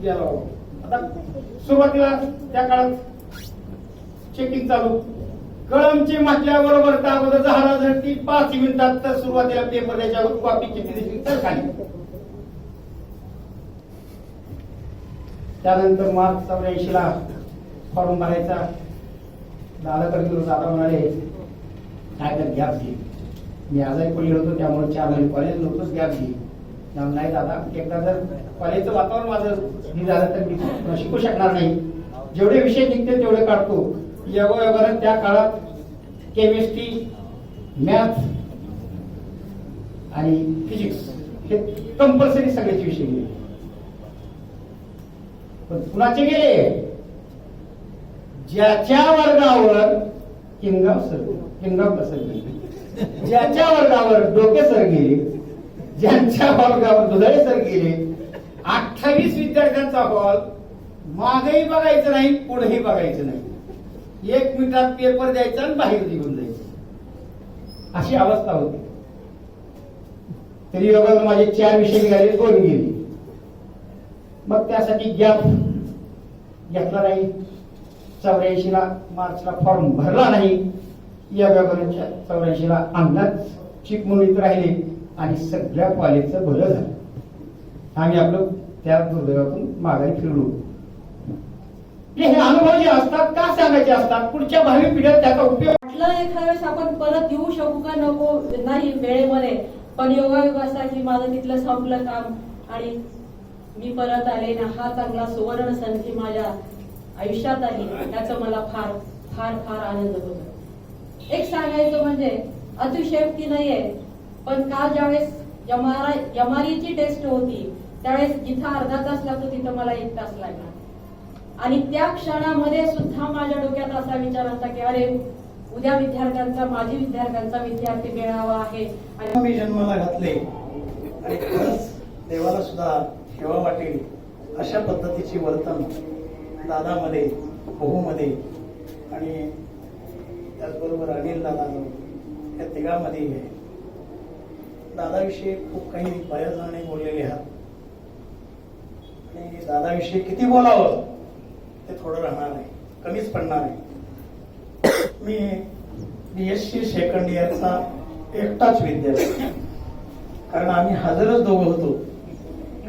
गेला. आता सुरुवातीला त्या काळात चेकिंग चालू. कळमची म्हटल्याबरोबर त्या अगोदर झाला जर ती 5 मिनिटात तर सुरुवातीला पेपर द्यायच्यावर कॉपी किती दिली तर खाली. त्यानंतर मार्च 84ला फॉर्म भरायचा. दादाकडे गेलो. दादा म्हणाले काय तर गॅप घे. मी आजारी पडलेलो होतो त्यामुळे 4 महिने कॉलेज नव्हतंच, गॅप घे. नाही दादा, एकदा जर कॉलेजचं वातावरण माझं हे झालं तर मी शिकू शकणार नाही. जेवढे विषय निघते तेवढे काढतो. योगायोगाने त्या काळात केमिस्ट्री, मॅथ आणि फिजिक्स हे कंपल्सरी सगळ्याचे विषय गेले. पण कुणाचे गेले? ज्याच्या वर्गावर किंगाव सर गेले, ज्याच्या वर्गावर डोके सर गेले, ज्यांच्या वर्गावर दुधाळे सर गेले. 28 विद्यार्थ्यांचा हॉल. मागेही बघायचं नाही, पुढेही बघायचं नाही. 1 मिनिटात पेपर द्यायचा आणि बाहेर निघून जायचं, अशी अवस्था होती. तरी योगाला माझे 4 विषय निघाले, 2 गेले. मग त्यासाठी गॅप घेतला नाही. 84ला मार्चला फॉर्म भरला नाही. या व्यापाऱ्यांच्या 84ला अंदाज चीफ म्हणून इथं राहिले आणि सगळ्या कॉलेजचं भलं झालं. आम्ही आपलं त्या दुर्दैवातून माघारी फिरलो. हे अनुभव जे असतात का सांगायचे असतात, पुढच्या भावी पिढ्यात त्याचा उपयोग. म्हटलं एखाद्या वेळेस आपण परत येऊ शकू का नको नाही वेळेमध्ये, पण योगायोगासाठी माझं तिथलं संपलं काम आणि मी परत आले ना. हा चांगला सुवर्ण संधी माझ्या आयुष्यात आली, त्याचा मला फार फार फार आनंद होतो. एक सांगायचं म्हणजे अतिशयोक्ती नाहीये, पण काल ज्यावेळेस एमआरईची टेस्ट होती त्यावेळेस जिथं अर्धा तास लागतो तिथं मला 1 तास लागला. आणि त्या क्षणामध्ये सुद्धा माझ्या डोक्यात असा विचार होता की अरे उद्या विद्यार्थ्यांचा, माझी विद्यार्थ्यांचा विद्यार्थी मेळावा आहे. आणि मी जन्माला घातले आणि खरंच देवाला सुद्धा ठेवा वाटेल अशा पद्धतीची वर्तन दादामध्ये, भाऊमध्ये आणि त्याचबरोबर अनिल दादा या तिघांमध्ये आहे. दादाविषयी खूप काही बऱ्याच जणांनी बोललेले आहात आणि दादाविषयी किती बोलावं ते थोडं राहणार आहे, कमीच पडणार आहे. मी BSc सेकंड इयरचा एकटाच विद्यार्थी, कारण आम्ही हजरच दोघं होतो.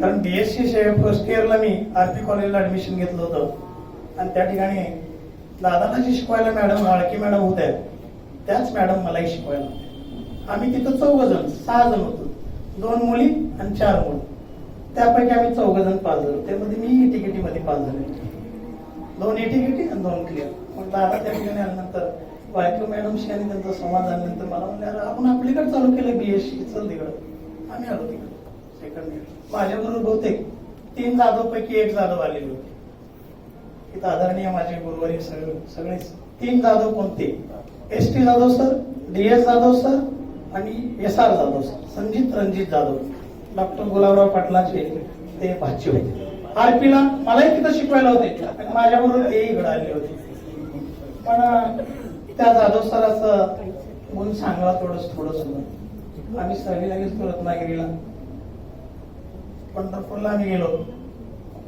कारण BSc फर्स्ट इयरला मी आरपी कॉलेजला ऍडमिशन घेतलं होतं आणि त्या ठिकाणी दादाला जी शिकवायला मॅडम आळकी मॅडम होत्या त्याच मॅडम मलाही शिकवायला होत्या. आम्ही तिथं 6 जण होतो, 2 मुली आणि 4 मुलं. त्यापैकी आम्ही 4 जण पास झालो. त्यामध्ये मी ईटीकेटीमध्ये पास झाले, 2 ईटीकेटी आणि 2 क्लिअर. मग दादा त्या ठिकाणी आल्यानंतर वायकू मॅडमशी आणि त्यांचा संवाद झाल्यानंतर मला म्हणले, अरे आपण आपल्याकडे चालू केलं BSc, चल तिकडं. आम्ही आलो तिकडे सेकंड इयर. माझ्याबरोबर बहुतेक 3 जाधव पैकी 1 जाधव आलेले होते. इथं आदरणीय माझे गुरुवारी सगळे 3 जाधव कोणते? ST Jadhav sir, DS Jadhav sir आणि SR Jadhav sir, Sanjit Ranjit Jadhav. Doctor Gulabrao पाटलांचे ते भाची होते. RP ला मलाही तिथं शिकवायला होते आणि माझ्याबरोबर तेही इकडे आले होते. पण त्या जाधव सराचं गुण सांगावा थोडं सुद्धा. आम्ही सहलीला गेलो रत्नागिरीला, पंढरपूरला आम्ही गेलो.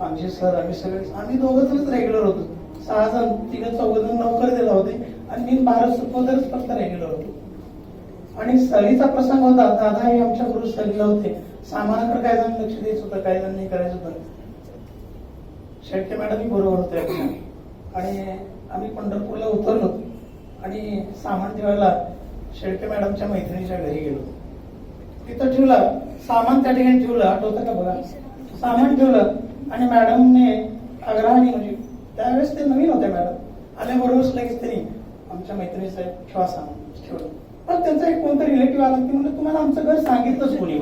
आमचे सर आम्ही 2 जणच रेग्युलर होतो. 6 जण, 3-4 जण नोकरी दिला होते आणि मी भारत सुखोदरच फक्त रेग्युलर होतो. आणि सहलीचा प्रसंग होता. दादा हे आमच्या गुरु सहलीला होते. सामानाकडे काही जण लक्ष द्यायचं होतं, काही जण नाही करायचं होतं. शेळके मॅडमही बरोबर होते आणि आम्ही पंढरपूरला उतरलो आणि सामान ठेवायला शेळके मॅडमच्या मैत्रिणीच्या घरी गेलो. तिथं ठेवलं सामान, त्या ठिकाणी ठेवलं, आठवतं का बघा, सामान ठेवलं आणि मॅडमने आग्रहाने, म्हणजे त्यावेळेस ते नवीन होते मॅडम, आल्याबरोबरच लगेच त्यांनी आमच्या मैत्रिणीचं ठेवा सामान ठेवलं. पण त्यांचा एक कोणतरी रिलेटिव्ह आला की म्हणजे तुम्हाला आमचं घर सांगितलंच कोणी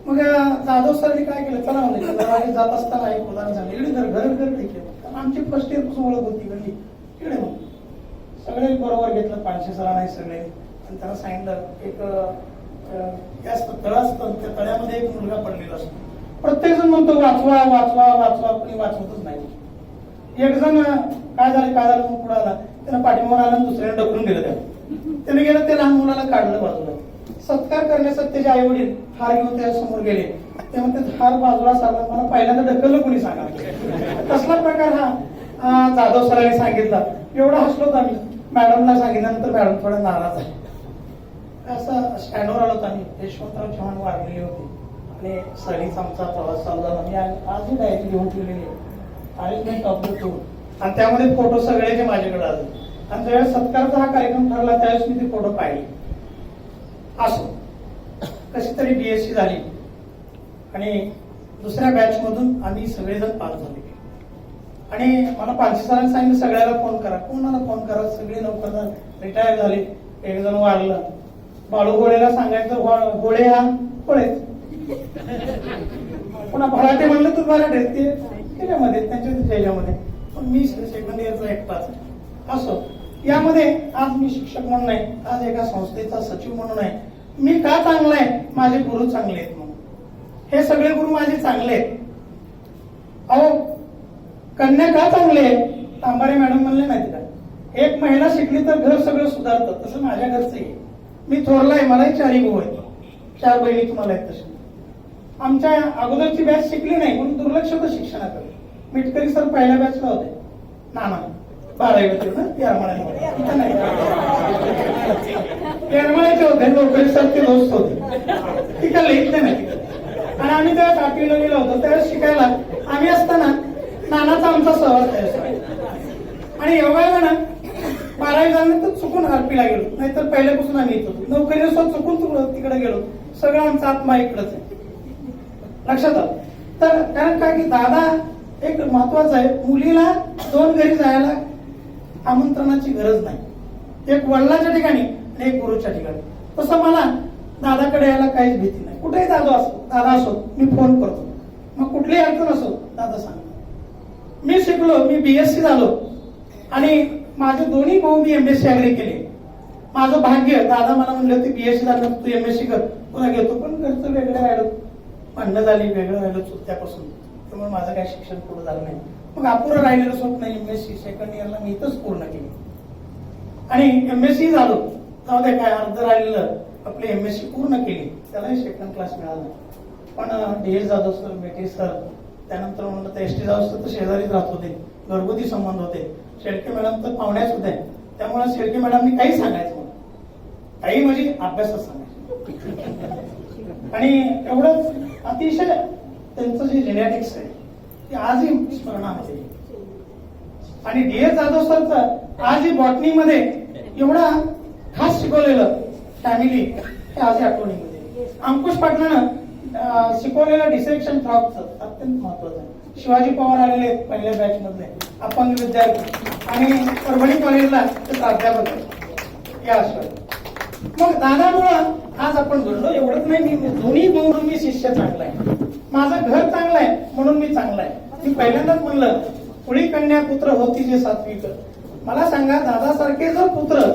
मग जाधव सरांनी काय केलं, चला म्हणजे जात असताना एक उदाहरण झालं, इकडे घर ठीक आहे. कारण आमची फर्स्ट इयर पासून ओळख होती गल्ली इकडे. मग सगळे बरोबर घेतलं, 500 सरांना सगळे, आणि त्यांना सांगितलं एक तळ असतं, त्या तळ्यामध्ये एक मुलगा पडलेला असतो. प्रत्येक जण म्हणतो वाचवा वाचवा वाचवा, कोणी वाचवतच नाही. एक जण काय झालं मग पुढे आला, त्यानं पाठीमागून आला आणि दुसऱ्याने ढकलून दिलं. त्याने गेलं, ते लहान मुलाला काढलं बाजूला. सत्कार करण्यासाठी त्याचे आई वडील हार घेऊन त्या समोर गेले. तेव्हा ते हार बाजूला सारला. मला पहिल्यांदा ढकललं कोणी सांगा. कसला प्रकार हा जाधव सरांनी सांगितला. एवढा हसलो होतो आम्ही. मॅडमला सांगितल्यानंतर मॅडम थोडा नाराज आहे. असं स्टँडवर आलो होतो आम्ही. यशवंतराव चव्हाण वारलेले होते आणि सहलीचा आमचा प्रवास चालू झाला. मी आजही डायरी घेऊन ठेवलेली आहे, अरेंजमेंट ऑफ द टूर, आणि त्यामध्ये फोटो सगळ्याचे माझ्याकडे आले. आणि ज्यावेळेस सत्कारचा हा कार्यक्रम ठरला त्यावेळेस मी ते फोटो पाहिले. असो कशी तरी BSc झाली आणि दुसऱ्या बॅच मधून आम्ही सगळेजण पास झाले. आणि मला 500 सरांनी सांगितलं सगळ्याला फोन करा. कोणाला फोन करा, सगळे नोकरदार रिटायर झाले. एक जण वारलं. बाळू गोळेला सांगायचं, गोळे हा गोळे, पुन्हा भराटे म्हणलं तर भराटे, ते त्याच्यामध्ये त्यांच्यामध्ये. पण मी सेकंड इयरचा एकटाच. असो यामध्ये आज मी शिक्षक म्हणून नाही, आज एका संस्थेचा सचिव म्हणून आहे. मी का चांगला आहे, माझे गुरु चांगले आहेत म्हणून. हे सगळे गुरु माझे चांगले आहेत. अहो कन्या का चांगले आहे, तांबारे मॅडम म्हणले नाही का, एक महिला शिकली तर घर सगळं सुधारतं. तसं माझ्या घरचं आहे. मी थोरला आहे, मलाही 4 भाऊ आहेत, 4 बहिणी तुम्हाला आहेत तसे. आमच्या अगोदरची बॅच शिकली नाही म्हणून दुर्लक्ष होतं शिक्षणाकडे. मिटकरी सर पहिल्या बॅचला होते, नाना 12वी होते ना, येरमाळ्याचे होते. नोकरी सर ते दोस्त होते, तिकडे लिहित नाही. आणि आम्ही तेव्हा 8वीला गेलो होतो त्यावेळेस शिकायला. आम्ही असताना नानाचा आमचा सहवास आहे. आणि योगायोगा ना 12वी झाल्यानंतर चुकून RP ला गेलो, नाहीतर पहिल्यापासून आम्ही येत होतो. नोकरीला चुकून तिकडे गेलो. सगळं आमचा आत्मा इकडंच आहे, लक्षात आलं. तर कारण काय की दादा एक महत्वाचं आहे, मुलीला 2 घरी जायला आमंत्रणाची गरज नाही. एक वडिलाच्या ठिकाणी आणि एक गुरुच्या ठिकाणी. तसं मला दादाकडे यायला काहीच भीती नाही. कुठेही दादा असो मी फोन करतो. मग कुठलीही अडचण असो दादा सांगा. मी शिकलो, मी BSc झालो आणि माझे दोन्ही भाऊ मी MSc अग्री केले. माझं भाग्य, दादा मला म्हणले होते BSc झालं तू MSc कर, तुला घेतो. पण घरचं वेगळं राहिलं, भांडणं झाली, वेगळं राहिलं त्यापासून. त्यामुळे माझं काही शिक्षण पुढे झालं नाही. मग अपुरं राहिलेलं स्वप्न MSc सेकंड इयरला मी इथंच पूर्ण केली आणि MSc झालो. जाऊ दे काय अर्ध राहिलेलं आपली MSc पूर्ण केली, त्यालाही सेकंड क्लास मिळाला. पण DS Jadhav sir, Mete sir, त्यानंतर म्हणलं तर ST जाधव सर तर शेजारीच राहत होते, घरगुती संबंध होते. शेळके मॅडम तर पाहुण्याच होते. त्यामुळे शेळके मॅडमनी काही सांगायचं मला, काही म्हणजे अभ्यासच सांगायचं. आणि एवढंच अतिशय त्यांचं जे जेनेटिक्स आहे ते आजही स्मरणामध्ये. आणि DS जाधव सरचा आजही बॉटनीमध्ये एवढा खास शिकवलेलं फॅमिली हे आज या आठवणीमध्ये. अंकुश पाटलानं शिकवलेलं डिसेक्शन फ्रॉकचं अत्यंत महत्वाचं आहे. शिवाजी पवार आलेले आहेत पहिल्या बॅच मधले अपंग विद्यार्थी आणि परभणी कॉलेजला ते प्राध्यापक आहेत या आशय. मग दादामुळं आज आपण घडलो. एवढंच नाही, मी दोन्ही म्हणून मी शिष्य चांगला आहे, माझं घर चांगलं आहे म्हणून मी चांगला आहे. मी पहिल्यांदाच म्हणलं कुळी कन्या पुत्र होती जे सात्विक. मला सांगा, दादासारखे जर पुत्र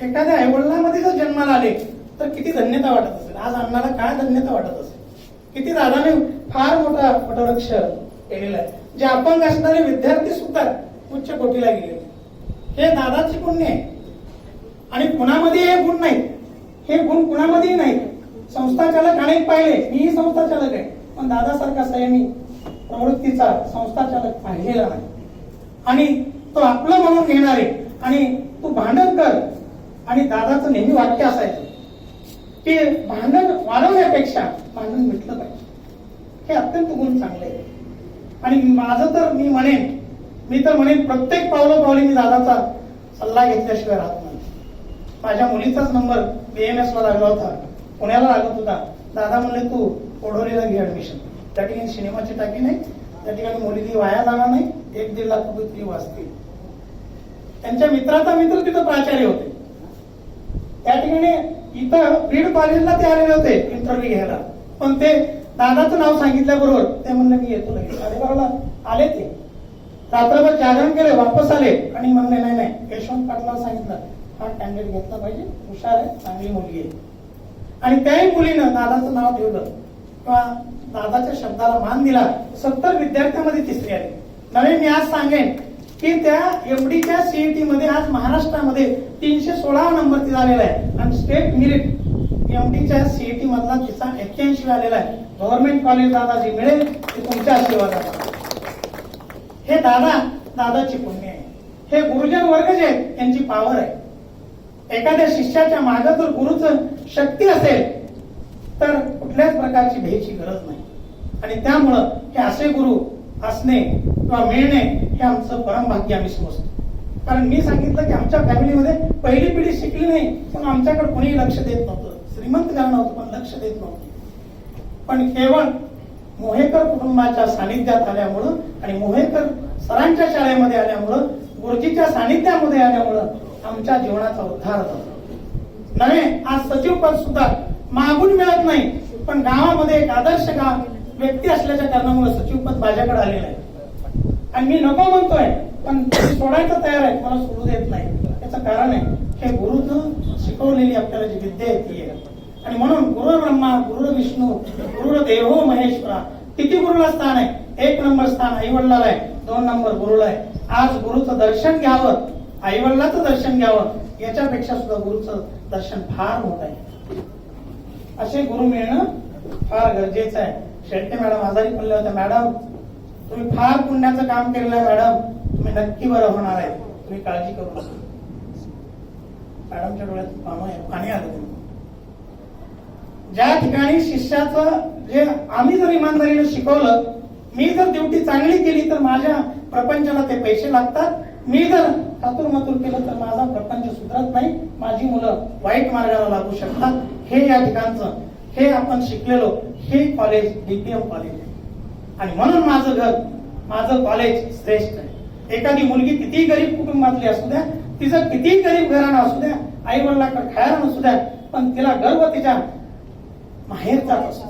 एखाद्या आईवडिलांमध्ये जर जन्माला आले तर किती धन्यता वाटत असेल. आज आम्हाला काय धन्यता वाटत असेल. किती दादाने फार मोठा वटवृक्ष केलेला आहे. जे अपंग असणारे विद्यार्थी सुद्धा उच्च कोटीला गेले, हे दादाचे पुण्य आहे. आणि कुणामध्ये हे गुण नाहीत, हे गुण कुणामध्येही नाहीत. संस्थाचालक अनेक पाहिले, मीही संस्थाचालक आहे, पण दादासारखा संयमी प्रवृत्तीचा संस्थाचालक पाहिलेला नाही. आणि तो आपलं म्हणून घेणारे आणि तू भांडण कर. आणि दादाचं नेहमी वाक्य असायचं की भांडण वाढवण्यापेक्षा भांडण मिटलं पाहिजे. हे अत्यंत गुण चांगले आहे. आणि माझं तर मी तर म्हणेन प्रत्येक पावली मी दादाचा सल्ला घेतल्याशिवाय राहत नाही. माझ्या मुलीचाच नंबर BMS ला लागला होता, पुण्याला लागत होता. दादा म्हणले तू कोडोलीला घे ऍडमिशन, त्या ठिकाणी सिनेमाची टाकी नाही, त्या ठिकाणी मुलगी वाया जाणार नाही, 1-1.5 लाख रुपये ती वाचतील. त्यांच्या मित्राचा मित्र तिथं प्राचार्य होते. त्या ठिकाणी इथं बीड कॉलेजला ते आलेले होते इंटरव्ह्यू घ्यायला, पण ते दादाचं नाव सांगितल्याबरोबर ते म्हणले मी येतो लगेच. 12:30ला आले ते, रात्रभर जागरण केले, वापस आले आणि म्हणले नाही यशवंत पाटलाला सांगितलं हा कॅन्डिडेट घेतला पाहिजे, हुशार आहे, चांगली मुलगी आहे. आणि त्याही मुलीनं दादाचं नाव ठेवलं किंवा दादाच्या शब्दाला मान दिला. 70 विद्यार्थ्यांमध्ये तिसरी आली. नव्हे मी आज सांगेन की त्या एमडीच्या सीईटी मध्ये आज महाराष्ट्रामध्ये 316 नंबर ती झालेला आहे. आणि स्टेट मेरिट एमडीच्या सीईटी मधला तिचा 81 आलेला आहे. गव्हर्नमेंट कॉलेज दादा जी मिळेल ते तुमच्या आशीर्वादाने. हे दादाची पुण्य आहे. हे गुरुजन वर्ग जे आहेत त्यांची पावर आहे. एखाद्या शिष्याच्या मागे जर गुरुचं शक्ती असेल तर कुठल्याच प्रकारची भीतीची गरज नाही. आणि त्यामुळं हे असे गुरु असणे किंवा मिळणे हे आमचं परम भाग्य आम्ही समजतो. कारण मी सांगितलं की आमच्या फॅमिलीमध्ये पहिली पिढी शिकली नाही, पण आमच्याकडे कोणी लक्ष देत नव्हतं. श्रीमंत घराणं होतं पण लक्ष देत नव्हतं. पण केवळ मोहेकर कुटुंबाच्या सानिध्यात आल्यामुळं आणि मोहेकर सरांच्या शाळेमध्ये आल्यामुळं, गुरुजीच्या सानिध्यामध्ये आल्यामुळं आमच्या जीवनाचा उद्धार झाला. नव्हे आज सचिव पद सुद्धा मागून मिळत नाही, पण गावामध्ये एक आदर्श गाव व्यक्ती असल्याच्या कारणामुळे सचिव पद माझ्याकडे आलेलं आहे. आणि मी नको म्हणतोय पण सोडायचं तयार आहे, मला सोडू देत नाही. त्याचं कारण आहे हे गुरुनं शिकवलेली आपल्याला जी विद्या आहे ती आहे. आणि म्हणून गुरु ब्रह्मा गुरु विष्णू गुरु देवो महेश्वरा. किती गुरुला स्थान आहे? 1 नंबर स्थान आई वडिलाला आहे, 2 नंबर गुरुला आहे. आज गुरुचं दर्शन घ्यावं, आई वडिलाचं दर्शन घ्यावं, याच्यापेक्षा सुद्धा गुरुचं दर्शन फार मोठं आहे. असे गुरु मिळणं फार गरजेचं आहे. शेट्टे मॅडम आजारी पडल्या होत्या. मॅडम तुम्ही फार पुण्याचं काम केलेलं आहे मॅडम, तुम्ही नक्की बरं होणार आहे, तुम्ही काळजी करू नका. मॅडमच्या डोळ्यात पाणी आलं. ज्या ठिकाणी शिष्याचं जे आम्ही जर इमानदारीने शिकवलं, मी जर ड्युटी चांगली केली तर माझ्या प्रपंचाला ते पैसे लागतात. मी जर कातूरमातूर केलं तर माझा प्रपंच सुधरत नाही, माझी मुलं वाईट मार्गाला लागू शकतात. हे या ठिकाणचं हे आपण शिकलेलो हे कॉलेज DPM कॉलेज आहे. आणि म्हणून माझं घर माझं कॉलेज श्रेष्ठ आहे. एखादी मुलगी कितीही गरीब कुटुंबातली असू द्या, तिचं कितीही गरीब घराणं असू द्या, आई वडिलांकडे खायला नसू द्या, पण तिला गर्व तिच्या माहेरचाच असतो.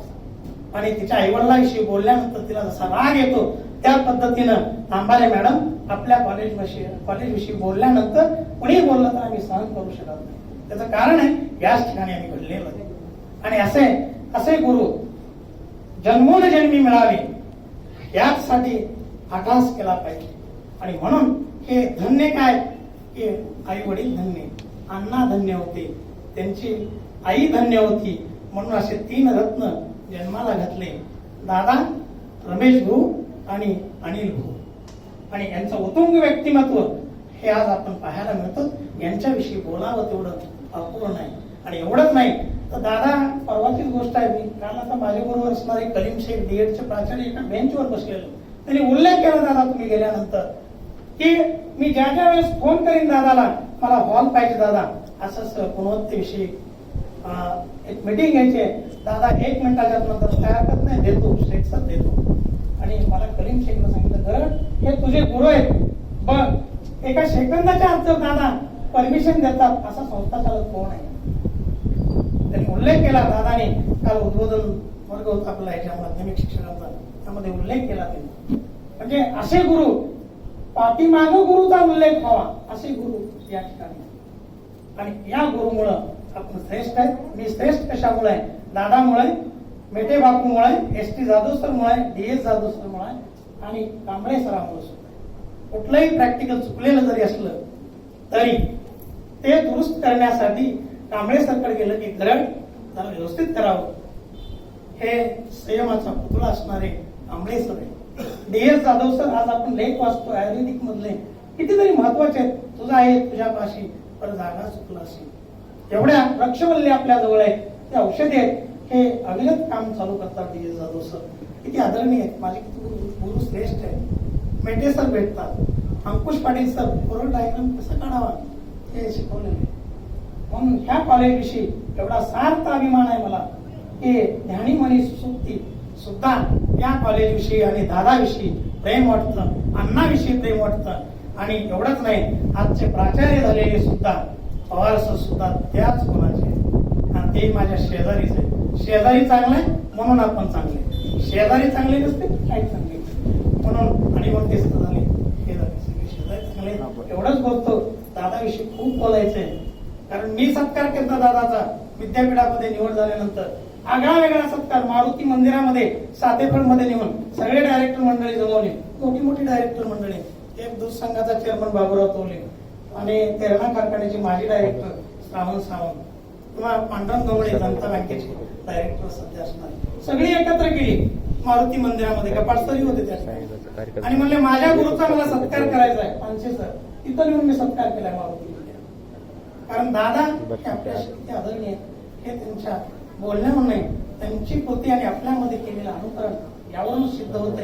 आणि तिच्या आई वडिलांविषयी बोलल्यानंतर तिला जसा राग येतो त्या पद्धतीनं तांबारे मॅडम आपल्या कॉलेजविषयी बोलल्यानंतर कुणी बोललं तर आम्ही सहन करू शकत नाही. त्याचं कारण आहे याच ठिकाणी आम्ही घडलेलो आहे. आणि असे गुरु जन्मोनजन्मी मिळावे यासाठी अभ्यास केला पाहिजे. आणि म्हणून हे धन्य काय की आई वडील धन्य, अण्णा धन्य होते, त्यांची आई धन्य होती. म्हणून असे 3 रत्न जन्माला घातले, दादा, रमेश भाऊ आणि अनिल भाऊ. आणि यांचं उत्तुंग व्यक्तिमत्व हे आज आपण पाहायला मिळतं. यांच्याविषयी बोलावं तेवढं अपूर्ण आहे. आणि एवढंच नाही तर दादा, परवाचीच गोष्ट आहे, मी काल आता माझ्याबरोबर असणारे कलीम शेख DEDचे प्राचार्य एका बेंचवर बसलेलो, त्यांनी उल्लेख केला दादा तुम्ही गेल्यानंतर की मी ज्या वेळेस फोन करीन दादाला, मला हॉल पाहिजे दादा, असंच गुणवत्तेविषयी एक मीटिंग घ्यायची आहे. दादा 1 मिनिटाच्या नंतर काय हरकत नाही, देतो शेख देतो. आणि मला करीम शेखनं सांगितलं, गरड हे तुझे गुरु आहेत, बघ एका सेकंदाच्या आत जर दादा परमिशन देतात असा संस्था चालक कोण आहे. त्यांनी उल्लेख केला दादाने, काल उद्बोधन वर्ग होता आपला याच्या माध्यमिक शिक्षणाचा, त्यामध्ये उल्लेख केला त्यांनी. म्हणजे असे गुरु, पाठीमाग गुरुचा उल्लेख व्हावा असे गुरु या ठिकाणी. आणि या गुरुमुळं आपण श्रेष्ठ आहे. मी श्रेष्ठ कशामुळे आहे? दादामुळे, मेटे बापूमुळे, एस.टी. जाधव सरमुळे, डी.एस. जाधव सरमुळे आणि कांबळे सरामुळे सुद्धा. कुठलंही प्रॅक्टिकल चुकलेलं जरी असलं तरी ते दुरुस्त करण्यासाठी कांबळे सरकडे गेलं की गरड जरा व्यवस्थित करावं. हे संयमाचा पुतळा असणारे कांबळे सर आहे. डी.एस. जाधव सर, आज आपण लेख वाचतो आयुर्वेदिक मधले, कितीतरी महत्वाचे आहेत. तुझा आहे तुझ्यापाशी पण जागा चुकला असेल. एवढ्या वृक्षवल्ली आपल्या जवळ आहेत, ते औषधी आहेत, हे अविरत काम चालू करतात डी.एस. जाधव सर. किती आदरणीय आहेत, माझे किती गुरु श्रेष्ठ आहेत. मेटे सर भेटतात, अंकुश पाटील सर फोरवर्ड डायग्राम कसा काढावा हे शिकवलेले. म्हणून ह्या कॉलेजविषयी एवढा सार्थ अभिमान आहे मला की ध्यानीमणी सुक्ती सुद्धा या कॉलेजविषयी आणि दादाविषयी प्रेम वाटतं, अण्णाविषयी प्रेम वाटतं. आणि एवढंच नाही, आजचे प्राचार्य झालेले सुद्धा पवार सर सुद्धा त्याच गुणाचे आहेत. आणि ते माझ्या शेजारीच आहे. शेजारी चांगले म्हणून आपण चांगले, शेजारी चांगले नसते काही चांगले म्हणून. आणि मग तेच झाले हे झाले सगळे शेजारी चांगले. एवढंच बोलतो, दादाविषयी खूप बोलायचंय. कारण मी सत्कार केला दादाचा विद्यापीठामध्ये निवड झाल्यानंतर. आगळा वेगळा सत्कार मारुती मंदिरामध्ये सातेफळ मध्ये नेऊन सगळे डायरेक्टर मंडळी जमवली, मोठी मोठी डायरेक्टर मंडळी. एक दूध संघाचा चेअरमन बाबूराव तोले आणि तेरणा कारखान्याचे माजी डायरेक्टर श्रावण सावंत किंवा पांडुरंग गवळे जनता बँकेचे डायरेक्टर सध्या असणार, सगळी एकत्र केली मारुती मंदिरामध्ये. गपाटसरी होते त्या आणि म्हणले माझ्या गुरुचा मला सत्कार करायचा आहे. पानशे सर तिथं येऊन मी सत्कार केलाय मारुती मंदिरात. कारण दादा हे आपल्याशी किती आदरणीय हे त्यांच्या बोलण्यावर नाही, त्यांची कृती आणि आपल्यामध्ये केलेलं अनुकरण यावरून सिद्ध होते.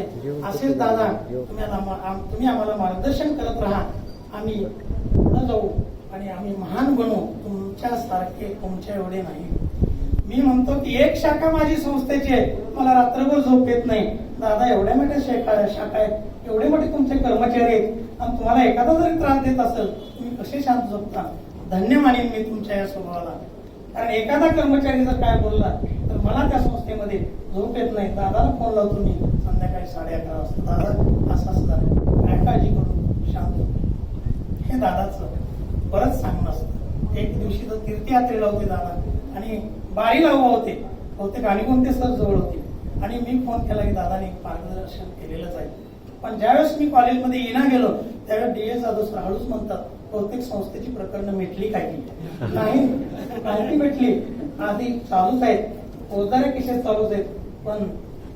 असेच दादा तुम्ही आम्हाला मार्गदर्शन करत राहा. आम्ही पुढे जाऊ आणि आम्ही महान बनू. तुमच्यासारखे तुमच्या एवढे नाही. मी म्हणतो की एक शाखा माझी संस्थेची आहे, मला रात्रभर झोप येत नाही. दादा एवढ्या मोठ्या शाखा आहेत, एवढे मोठे तुमचे कर्मचारी आहेत आणि तुम्हाला एखादा जरी त्रास देत असेल तुम्ही कसे शांत झोपता. धन्य मानेन मी तुमच्या या स्वभावाला. कारण एखादा कर्मचारी जर काय बोलला तर मला त्या संस्थेमध्ये झोप येत नाही. दादाला फोन लावतो मी संध्याकाळी 11:30 वाजता, दादा असं असं झालं, काय काळजी करू, शांत. हे दादाचं बरंच सांगणं असतं. एक दिवशी तर तीर्थयात्रेला होते दादा आणि बारीला उभा होते, बहुतेक आणि कोणते सर जवळ होते. आणि मी फोन केला की दादाने मार्गदर्शन केलेलंच आहे. पण ज्यावेळेस मी कॉलेजमध्ये येणा गेलो त्यावेळेस डी.एस. जाधव सर हळूच म्हणतात, बहुतेक संस्थेची प्रकरणं मिटली काय की नाही मिटली, आधी चालूच आहेत, फौजदारी केसेस चालूच आहेत. पण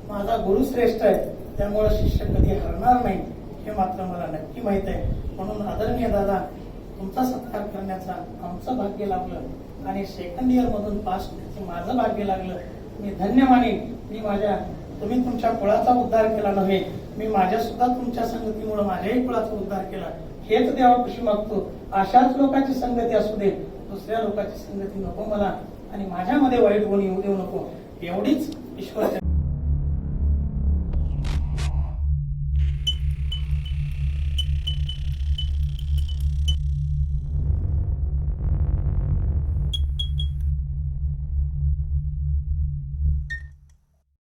माझा गुरु श्रेष्ठ आहे, त्यामुळे शिष्य कधी हरणार नाही हे मात्र मला नक्की माहित आहे. म्हणून आदरणीय दादा, तुमचा सत्कार करण्याचा आमचं भाग्य लागलं आणि सेकंड इयर मधून पास होण्याचं माझं भाग्य लागलं. मी धन्य मानेन. तुम्ही तुमच्या कुळाचा उद्धार केला नव्हे, मी माझ्या सुद्धा तुमच्या संगतीमुळे माझ्याही कुळाचा उद्धार केला. हेच देवापाशी मागतो. अशाच लोकांची संगती असू दे, दुसऱ्या लोकांची संगती नको मला आणि माझ्यामध्ये वाईट गुण येऊ देऊ नको, एवढीच ईश्वर